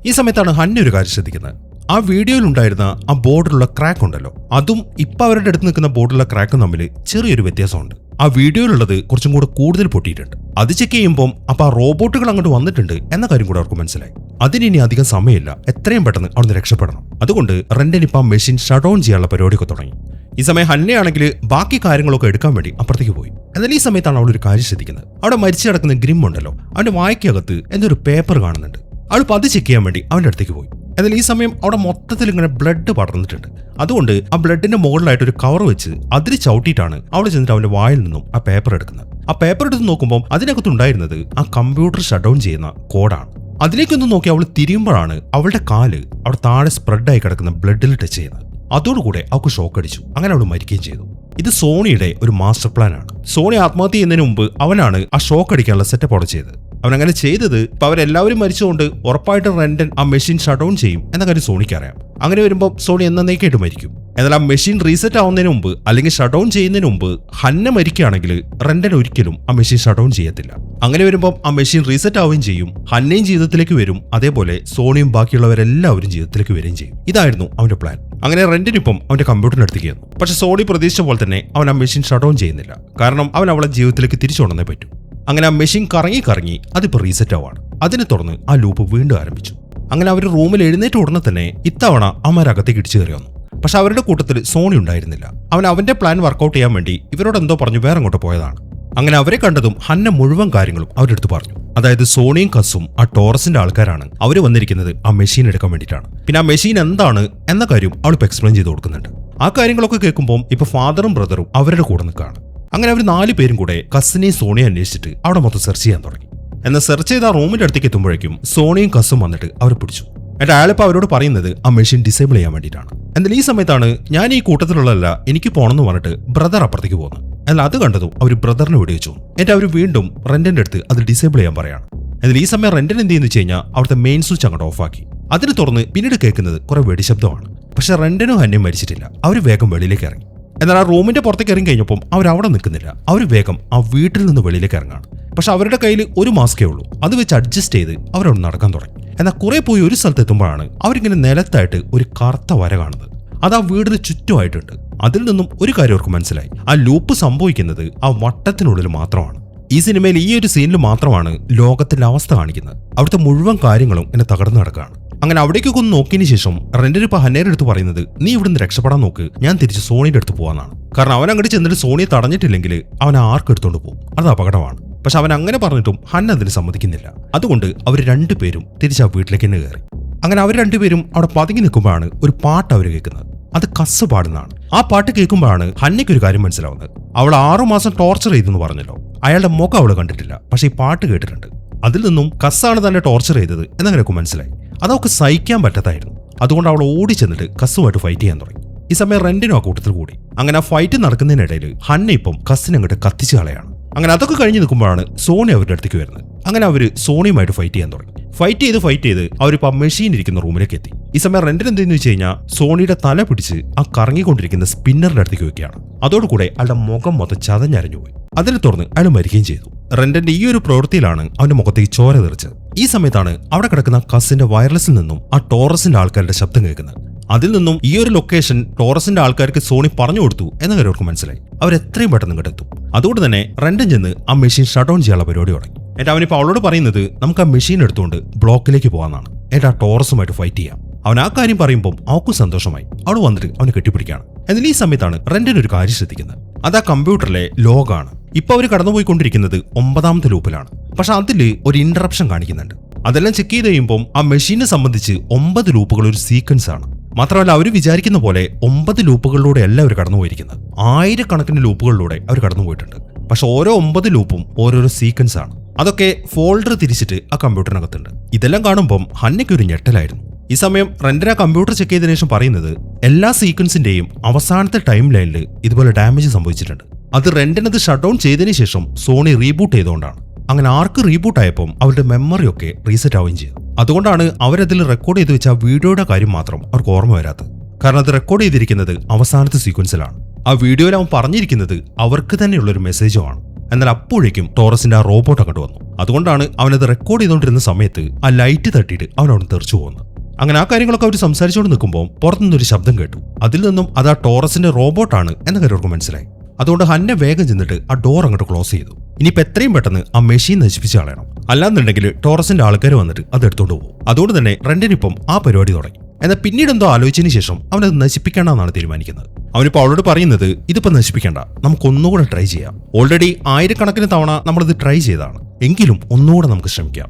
ഈ സമയത്താണ് ഹന്ന ഒരു കാര്യം ശ്രദ്ധിക്കുന്നത്. ആ വീഡിയോയിൽ ഉണ്ടായിരുന്ന ആ ബോർഡിലുള്ള ക്രാക്ക് ഉണ്ടല്ലോ, അതും ഇപ്പൊ അവരുടെ അടുത്ത് നിൽക്കുന്ന ബോർഡിലുള്ള ക്രാക്കും തമ്മിൽ ചെറിയൊരു വ്യത്യാസമുണ്ട്. ആ വീഡിയോയിലുള്ളത് കുറച്ചും കൂടെ കൂടുതൽ പൊട്ടിയിട്ടുണ്ട്. അത് ചെക്ക് ചെയ്യുമ്പോൾ അപ്പൊ ആ റോബോട്ടുകൾ അങ്ങോട്ട് വന്നിട്ടുണ്ട് എന്ന കാര്യം കൂടെ അവർക്ക് മനസ്സിലായി. അതിനി അധികം സമയമില്ല, എത്രയും പെട്ടെന്ന് അവിടുന്ന് രക്ഷപ്പെടണം. അതുകൊണ്ട് റെന്റിന് ഇപ്പം മെഷീൻ ഷട്ട് ഡൗൺ ചെയ്യാനുള്ള പരിപാടിയൊക്കെ തുടങ്ങി. ഈ സമയം ഹന്നയാണെങ്കിൽ ബാക്കി കാര്യങ്ങളൊക്കെ എടുക്കാൻ വേണ്ടി അപ്പുറത്തേക്ക് പോയി. എന്നാൽ ഈ സമയത്താണ് അവളൊരു കാര്യം ശ്രദ്ധിക്കുന്നത്. അവിടെ മരിച്ചു കിടക്കുന്ന ഗ്രിം ഉണ്ടല്ലോ, അവന്റെ വായ്ക്കകത്ത് എന്തൊരു പേപ്പർ കാണുന്നുണ്ട്. അവൾ പതി ചെക്ക് ചെയ്യാൻ വേണ്ടി അവന്റെ അടുത്തേക്ക് പോയി. എന്നാൽ ഈ സമയം അവിടെ മൊത്തത്തിൽ ഇങ്ങനെ ബ്ലഡ് പടർന്നിട്ടുണ്ട്. അതുകൊണ്ട് ആ ബ്ലഡിന്റെ മുകളിലായിട്ട് ഒരു കവർ വെച്ച് അതിൽ ചവിട്ടിയിട്ടാണ് അവൾ ചെന്നിട്ട് അവന്റെ വായിൽ നിന്നും ആ പേപ്പർ എടുക്കുന്നത്. ആ പേപ്പർ എടുത്ത് നോക്കുമ്പോൾ അതിനകത്തുണ്ടായിരുന്നത് ആ കമ്പ്യൂട്ടർ ഷട്ട് ഡൗൺ ചെയ്യുന്ന കോഡാണ്. അതിലേക്കൊന്ന് നോക്കി അവൾ തിരിയുമ്പോഴാണ് അവളുടെ കാല് അവിടെ താഴെ സ്പ്രെഡായി കിടക്കുന്ന ബ്ലഡിൽ ടച്ച് ചെയ്യുന്നത്. അതോടുകൂടെ അവൾക്ക് ഷോക്ക് അടിച്ചു. അങ്ങനെ അവൾ മരിക്കുകയും ചെയ്തു. ഇത് സോണിയുടെ ഒരു മാസ്റ്റർ പ്ലാൻ ആണ്. സോണി ആത്മഹത്യ ചെയ്യുന്നതിന് മുമ്പ് അവനാണ് ആ ഷോക്ക് അടിക്കാനുള്ള സെറ്റപ്പ് അവിടെ ചെയ്തത്. അവനങ്ങനെ ചെയ്തത് ഇപ്പൊ അവരെല്ലാവരും മരിച്ചുകൊണ്ട് ഉറപ്പായിട്ട് റെന്റൻ ആ മെഷീൻ ഷട്ട് ഡൗൺ ചെയ്യും എന്ന കാര്യം സോണിക്ക് അറിയാം. അങ്ങനെ വരുമ്പോൾ സോണി എന്നേക്കായിട്ട് മരിക്കും. എന്നാൽ ആ മെഷീൻ റീസെറ്റ് ആവുന്നതിന് മുമ്പ് അല്ലെങ്കിൽ ഷട്ട് ഡൗൺ ചെയ്യുന്നതിന് മുമ്പ് ഹന്ന മരിക്കുകയാണെങ്കിൽ റെന്റൻ ഒരിക്കലും ആ മെഷീൻ ഷട്ട് ഡൗൺ ചെയ്യത്തില്ല. അങ്ങനെ വരുമ്പോൾ ആ മെഷീൻ റീസെറ്റ് ആവുകയും ചെയ്യും, ഹന്നയും ജീവിതത്തിലേക്ക് വരും, അതേപോലെ സോണിയും ബാക്കിയുള്ളവരെല്ലാവരും ജീവിതത്തിലേക്ക് വരികയും ചെയ്യും. ഇതായിരുന്നു അവന്റെ പ്ലാൻ. അങ്ങനെ റെന്റിനിപ്പം അവന്റെ കമ്പ്യൂട്ടറിന് അടുത്തേക്ക് വന്നു. പക്ഷെ സോണി പ്രതീക്ഷിച്ച പോലെ തന്നെ അവൻ ആ മെഷീൻ ഷട്ട് ഡൗൺ ചെയ്യുന്നില്ല. കാരണം അവൻ അവളെ ജീവിതത്തിലേക്ക് തിരിച്ചു കൊണ്ടുവന്നേ പറ്റൂ. അങ്ങനെ ആ മെഷീൻ കറങ്ങി അതിപ്പോൾ റീസെറ്റ് ആവാണ്. അതിനെ തുറന്ന് ആ ലൂപ്പ് വീണ്ടും ആരംഭിച്ചു. അങ്ങനെ അവർ റൂമിൽ എഴുന്നേറ്റ് ഉടനെ തന്നെ ഇത്തവണ അമ്മരകത്തേക്ക് ഇടിച്ചു കയറി വന്നു. പക്ഷെ അവരുടെ കൂട്ടത്തിൽ സോണി ഉണ്ടായിരുന്നില്ല. അവൻ അവന്റെ പ്ലാൻ വർക്കൗട്ട് ചെയ്യാൻ വേണ്ടി ഇവരോട് എന്തോ പറഞ്ഞു വേറെ അങ്ങോട്ട് പോയതാണ്. അങ്ങനെ അവരെ കണ്ടതും ഹന്ന മുഴുവൻ കാര്യങ്ങളും അവരുടെ അടുത്ത് പറഞ്ഞു. അതായത് സോണിയും കസും ആ ടോറസിന്റെ ആൾക്കാരാണ്. അവർ വന്നിരിക്കുന്നത് ആ മെഷീൻ എടുക്കാൻ വേണ്ടിയിട്ടാണ്. പിന്നെ ആ മെഷീൻ എന്താണ് എന്ന കാര്യം അവൾ ഇപ്പൊ എക്സ്പ്ലെയിൻ ചെയ്ത് കൊടുക്കുന്നുണ്ട്. ആ കാര്യങ്ങളൊക്കെ കേൾക്കുമ്പോൾ ഇപ്പൊ ഫാദറും ബ്രദറും അവരുടെ കൂടെ നിൽക്കുകയാണ്. അങ്ങനെ അവർ 4 പേരും കൂടെ കസിനെയും സോണിയെ അന്വേഷിച്ചിട്ട് അവിടെ മൊത്തം സെർച്ച് ചെയ്യാൻ തുടങ്ങി. എന്നാൽ സെർച്ച് ചെയ്ത ആ റൂമിന്റെ അടുത്തേക്ക് എത്തുമ്പോഴേക്കും സോണിയും കസും വന്നിട്ട് അവരെ പിടിച്ചു. എന്നിട്ട് അയാളിപ്പോൾ അവരോട് പറയുന്നത് ആ മെഷീൻ ഡിസേബിൾ ചെയ്യാൻ വേണ്ടിയിട്ടാണ്. എന്നാൽ ഈ സമയത്താണ് ഞാൻ ഈ കൂട്ടത്തിലുള്ളതല്ല, എനിക്ക് പോകണമെന്ന് പറഞ്ഞിട്ട് ബ്രദർ അപ്പുറത്തേക്ക് പോകുന്നത്. എന്നാൽ അത് കണ്ടതും അവർ ബ്രദറിനെ വെടിവെച്ചു. എന്നിട്ട് അവർ വീണ്ടും റെന്റിന്റെ അടുത്ത് അത് ഡിസേബിൾ ചെയ്യാൻ പറയാണ്. എന്നാൽ ഈ സമയം റെന്റൻ എന്ത് ചെയ്യുന്നു വെച്ച് കഴിഞ്ഞാൽ അവിടുത്തെ മെയിൻ സ്വിച്ച് അങ്ങോട്ട് ഓഫാക്കി. അതിന് തുറന്ന് പിന്നീട് കേൾക്കുന്നത് കുറെ വെടിശബ്ദമാണ്. പക്ഷെ റെന്റനും ഹന്നയും മരിച്ചിട്ടില്ല. അവർ വേഗം വെളിയിലേക്ക് ഇറങ്ങി. എന്നാൽ ആ റൂമിന്റെ പുറത്തേക്ക് ഇറങ്ങി കഴിഞ്ഞപ്പോൾ അവർ അവിടെ നിൽക്കുന്നില്ല. അവർ വേഗം ആ വീട്ടിൽ നിന്ന് വെളിയിലേക്ക് ഇറങ്ങാണ്. പക്ഷെ അവരുടെ കയ്യിൽ ഒരു മാസ്കേ ഉള്ളൂ. അത് വെച്ച് അഡ്ജസ്റ്റ് ചെയ്ത് അവരവിടെ നടക്കാൻ തുടങ്ങി. എന്നാൽ കുറെ പോയി ഒരു സ്ഥലത്ത് എത്തുമ്പോഴാണ് അവരിങ്ങനെ നിലത്തായിട്ട് ഒരു കറുത്ത വര കാണുന്നത്. അത് ആ വീടിന് ചുറ്റുമായിട്ടുണ്ട്. അതിൽ നിന്നും ഒരു കാര്യം അവർക്ക് മനസ്സിലായി, ആ ലൂപ്പ് സംഭവിക്കുന്നത് ആ വട്ടത്തിനുള്ളിൽ മാത്രമാണ്. ഈ സിനിമയിൽ ഈ ഒരു സീനിൽ മാത്രമാണ് ലോകത്തിന്റെ അവസ്ഥ കാണിക്കുന്നത്. അവിടുത്തെ മുഴുവൻ കാര്യങ്ങളും ഇങ്ങനെ തകർന്നു നടക്കുകയാണ്. അങ്ങനെ അവിടേക്കൊക്കെ ഒന്ന് നോക്കിയതിനു ശേഷം റെന്റൻ ഇപ്പൊ ഹന്നയുടെ അടുത്ത് പറയുന്നത്, നീ ഇവിടുന്ന് രക്ഷപ്പെടാൻ നോക്ക്, ഞാൻ തിരിച്ച് സോണിയുടെ അടുത്ത് പോകാനാണ്. കാരണം അവൻ അങ്ങോട്ട് ചെന്നിട്ട് സോണിയെ തടഞ്ഞിട്ടില്ലെങ്കിൽ അവൻ ആർക്കെടുത്തോണ്ട് പോകും, അത് അപകടമാണ്. പക്ഷെ അവൻ അങ്ങനെ പറഞ്ഞിട്ടും ഹന്ന അതിന് സമ്മതിക്കുന്നില്ല. അതുകൊണ്ട് അവർ രണ്ടുപേരും തിരിച്ച് ആ വീട്ടിലേക്ക് തന്നെ കയറി. അങ്ങനെ അവർ രണ്ടുപേരും അവിടെ പതുങ്ങി നിൽക്കുമ്പോഴാണ് ഒരു പാട്ട് അവർ കേൾക്കുന്നത്. അത് കസ് പാടുന്നതാണ്. ആ പാട്ട് കേൾക്കുമ്പോഴാണ് ഹന്നയ്ക്ക് ഒരു കാര്യം മനസ്സിലാവുന്നത്. അവൾ 6 മാസം ടോർച്ചർ ചെയ്തെന്ന് പറഞ്ഞല്ലോ, അയാളുടെ മുഖം അവൾ കണ്ടിട്ടില്ല, പക്ഷെ ഈ പാട്ട് കേട്ടിട്ടുണ്ട്. അതിൽ നിന്നും കസ്സാണ് തന്നെ ടോർച്ചർ ചെയ്തത് എന്നങ്ങനെയൊക്കെ മനസ്സിലായി. അതവൾക്ക് സഹിക്കാൻ പറ്റാത്തായിരുന്നു. അതുകൊണ്ട് അവൾ ഓടി ചെന്നിട്ട് കസ്സുമായിട്ട് ഫൈറ്റ് ചെയ്യാൻ തുടങ്ങി. ഈ സമയം റെന്റിനും ആ കൂട്ടത്തിൽ കൂടി. അങ്ങനെ ആ ഫൈറ്റ് നടക്കുന്നതിനിടയിൽ ഹന്ന ഇപ്പം കസ്സിനെ അങ്ങോട്ട് കത്തിച്ചു കളയാണ്. അങ്ങനെ അതൊക്കെ കഴിഞ്ഞ് നിൽക്കുമ്പോഴാണ് സോണി അവരുടെ അടുത്തേക്ക് വരുന്നത്. അങ്ങനെ അവർ സോണിയുമായിട്ട് ഫൈറ്റ് ചെയ്യാൻ തുടങ്ങി. ഫൈറ്റ് ചെയ്ത് അവരിപ്പോൾ ആ മെഷീൻ ഇരിക്കുന്ന റൂമിലേക്ക് എത്തി. ഈ സമയം റെന്റൻ എന്തെന്ന് വെച്ച് കഴിഞ്ഞാൽ സോണിയുടെ തല പിടിച്ച് ആ കറങ്ങിക്കൊണ്ടിരിക്കുന്ന സ്പിന്നറിന്റെ അടുത്തേക്ക് വെക്കുകയാണ്. അതോടുകൂടെ അയാളുടെ മുഖം മൊത്തം ചതഞ്ഞരഞ്ഞു പോയി. അതിനെ തുറന്ന് അയാൾ മരിക്കുകയും ചെയ്തു. റെന്റന്റെ ഈ ഒരു പ്രവൃത്തിയിലാണ് അവന്റെ മുഖത്തേക്ക് ചോര തെറിച്ചത്. ഈ സമയത്താണ് അവിടെ കിടക്കുന്ന കസിന്റെ വയർലെസ്സിൽ നിന്നും ആ ടോറസിന്റെ ആൾക്കാരുടെ ശബ്ദം കേൾക്കുന്നത്. അതിൽ നിന്നും ഈ ഒരു ലൊക്കേഷൻ ടോറസിന്റെ ആൾക്കാർക്ക് സോണി പറഞ്ഞു കൊടുത്തു എന്ന കാര്യം അവർക്ക് മനസ്സിലായി. അവർ എത്രയും പെട്ടെന്ന് ഇങ്ങോട്ട് എത്തും. അതുകൊണ്ട് തന്നെ റെന്റൻ ചെന്ന് ആ മെഷീൻ ഷട്ട് ഡൗൺ ചെയ്യാനുള്ള പരിപാടി തുടങ്ങി. എന്നിട്ട് അവനിപ്പോൾ അവളോട് പറയുന്നത്, നമുക്ക് ആ മെഷീൻ എടുത്തുകൊണ്ട് ബ്ലോക്കിലേക്ക് പോകാനാണ്, എന്നിട്ട് ആ ടോറസുമായിട്ട് ഫൈറ്റ് ചെയ്യാം. അവൻ ആ കാര്യം പറയുമ്പോൾ അവൾക്കും സന്തോഷമായി. അവൾ വന്നിട്ട് അവനെ കെട്ടിപ്പിടിക്കുകയാണ്. എന്നാൽ ഈ സമയത്താണ് റെന്റൻ ഒരു കാര്യം ശ്രദ്ധിക്കുന്നത്. അത് ആ കമ്പ്യൂട്ടറിലെ ലോഗാണ്. ഇപ്പൊ അവർ കടന്നുപോയിക്കൊണ്ടിരിക്കുന്നത് 9ാമത്തെ ലൂപ്പിലാണ്. പക്ഷെ അതിൽ ഒരു ഇന്ററപ്ഷൻ കാണിക്കുന്നുണ്ട്. അതെല്ലാം ചെക്ക് ചെയ്ത് കഴിയുമ്പോൾ ആ മെഷീനെ സംബന്ധിച്ച് 9 ലൂപ്പുകൾ ഒരു സീക്വൻസ് ആണ്. മാത്രമല്ല അവർ വിചാരിക്കുന്ന പോലെ 9 ലൂപ്പുകളിലൂടെ അല്ല അവർ കടന്നുപോയിരിക്കുന്നത്. 1000 ലൂപ്പുകളിലൂടെ അവർ കടന്നുപോയിട്ടുണ്ട്. പക്ഷെ ഓരോ 9 ലൂപ്പും ഓരോരോ സീക്വൻസ് ആണ്. അതൊക്കെ ഫോൾഡർ തിരിച്ചിട്ട് ആ കമ്പ്യൂട്ടറിനകത്തുണ്ട്. ഇതെല്ലാം കാണുമ്പോൾ ഹന്നയ്ക്ക് ഒരു ഞെട്ടലായിരുന്നു. ഈ സമയം റെന്റൻ ആ കമ്പ്യൂട്ടർ ചെക്ക് ചെയ്തതിനു ശേഷം പറയുന്നത്, എല്ലാ സീക്വൻസിന്റെയും അവസാനത്തെ ടൈം ലൈനിൽ ഇതുപോലെ ഡാമേജ് സംഭവിച്ചിട്ടുണ്ട്. അത് റെന്റനത് ഷട്ട് ഡൗൺ ചെയ്തതിനു ശേഷം സോണി റീബൂട്ട് ചെയ്തുകൊണ്ടാണ്. അങ്ങനെ ആർക്ക് റീബൂട്ട് ആയപ്പോൾ അവരുടെ മെമ്മറി ഒക്കെ റീസെറ്റ് ആവുകയും ചെയ്തു. അതുകൊണ്ടാണ് അവരതിൽ റെക്കോർഡ് ചെയ്ത് വെച്ച വീഡിയോയുടെ കാര്യം മാത്രം അവർക്ക് ഓർമ്മ വരാത്തത്. കാരണം അത് റെക്കോർഡ് ചെയ്തിരിക്കുന്നത് അവസാനത്തെ സീക്വൻസിലാണ്. ആ വീഡിയോയിൽ അവൻ പറഞ്ഞിരിക്കുന്നത് അവർക്ക് തന്നെയുള്ളൊരു മെസ്സേജുമാണ്. എന്നാൽ അപ്പോഴേക്കും ടോറസിന്റെ ആ റോബോട്ട് അങ്ങോട്ട് വന്നു. അതുകൊണ്ടാണ് അവനത് റെക്കോർഡ് ചെയ്തുകൊണ്ടിരുന്ന സമയത്ത് ആ ലൈറ്റ് തട്ടിയിട്ട് അവനവിടെ തെറിച്ചു പോകുന്നത്. അങ്ങനെ ആ കാര്യങ്ങളൊക്കെ അവർ സംസാരിച്ചുകൊണ്ട് നിൽക്കുമ്പോൾ പുറത്തുനിന്നൊരു ശബ്ദം കേട്ടു. അതിൽ നിന്നും അത് ആ ടോറസിന്റെ റോബോട്ടാണ് എന്ന കാര്യം അവർക്ക് മനസ്സിലായി. അതുകൊണ്ട് ഹന്ന വേഗം ചെന്നിട്ട് ആ ഡോർ അങ്ങോട്ട് ക്ലോസ് ചെയ്തു. ഇനിയിപ്പോൾ എത്രയും പെട്ടെന്ന് ആ മെഷീൻ നശിപ്പിച്ച് കളയണം, അല്ലാന്നുണ്ടെങ്കിൽ ടോറസിന്റെ ആൾക്കാർ വന്നിട്ട് അത് എടുത്തോണ്ട് പോകും. അതുകൊണ്ട് തന്നെ റെന്റനിപ്പം ആ പരിപാടി തുടങ്ങി. എന്നാൽ പിന്നീട് എന്തോ ആലോചിച്ചതിന് ശേഷം അവനത് നശിപ്പിക്കേണ്ടെന്നാണ് തീരുമാനിക്കുന്നത്. അവനിപ്പോൾ അവളോട് പറയുന്നത്, ഇതിപ്പോൾ നശിപ്പിക്കേണ്ട, നമുക്കൊന്നുകൂടെ ട്രൈ ചെയ്യാം. ഓൾറെഡി 1000 തവണ നമ്മളിത് ട്രൈ ചെയ്താണ്. എങ്കിലും ഒന്നുകൂടെ നമുക്ക് ശ്രമിക്കാം.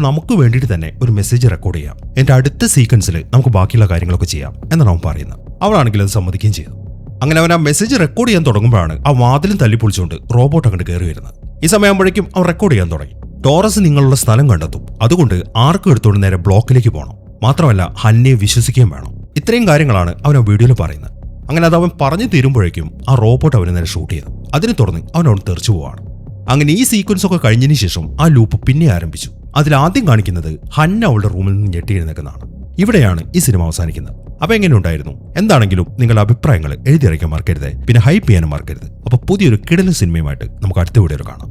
നമുക്ക് വേണ്ടിയിട്ട് തന്നെ ഒരു മെസ്സേജ് റെക്കോർഡ് ചെയ്യാം. എന്റെ അടുത്ത സീക്വൻസിൽ നമുക്ക് ബാക്കിയുള്ള കാര്യങ്ങളൊക്കെ ചെയ്യാം എന്നാണ് അവൻ പറയുന്നത്. അവളാണെങ്കിൽ അത് സമ്മതിക്കുകയും ചെയ്തു. അങ്ങനെ അവൻ ആ മെസ്സേജ് റെക്കോർഡ് ചെയ്യാൻ തുടങ്ങുമ്പോഴാണ് ആ വാതിലും തല്ലിപ്പൊളിച്ചുകൊണ്ട് റോബോട്ട് അങ്ങോട്ട് കയറി വരുന്നത്. ഈ സമയമാകുമ്പോഴേക്കും അവൻ റെക്കോർഡ് ചെയ്യാൻ തുടങ്ങി. ടോറസ് നിങ്ങളുടെ സ്ഥലം കണ്ടെത്തും. അതുകൊണ്ട് ആർക്കും എടുത്തോണ്ട് നേരെ ബ്ലോക്കിലേക്ക് പോകണം. മാത്രമല്ല ഹന്നയെ വിശ്വസിക്കുകയും വേണം. ഇത്രയും കാര്യങ്ങളാണ് അവൻ ആ വീഡിയോയിൽ പറയുന്നത്. അങ്ങനെ അത് അവൻ പറഞ്ഞു തീരുമ്പോഴേക്കും ആ റോബോട്ട് അവന് നേരെ ഷൂട്ട് ചെയ്തു. അതിനെ തുറന്ന് അവനവിടെ തെറിച്ചു പോവാണ്. അങ്ങനെ ഈ സീക്വൻസ് ഒക്കെ കഴിഞ്ഞതിന് ശേഷം ആ ലൂപ്പ് പിന്നെ ആരംഭിച്ചു. അതിൽ ആദ്യം കാണിക്കുന്നത് ഹന്ന അവളുടെ റൂമിൽ നിന്ന് ഞെട്ടി എഴുന്നേക്കുന്നതാണ്. ഇവിടെയാണ് ഈ സിനിമ അവസാനിക്കുന്നത്. അപ്പൊ എങ്ങനെയുണ്ടായിരുന്നു? എന്താണെങ്കിലും നിങ്ങളുടെ അഭിപ്രായങ്ങൾ എഴുതി അറിയിക്കാൻ മറക്കരുത്. പിന്നെ ഹൈപ്പ് ചെയ്യാനും മറക്കരുത്. അപ്പൊ പുതിയൊരു കിടിലൻ സിനിമയുമായിട്ട് നമുക്ക് അടുത്ത വീഡിയോയിൽ കാണാം.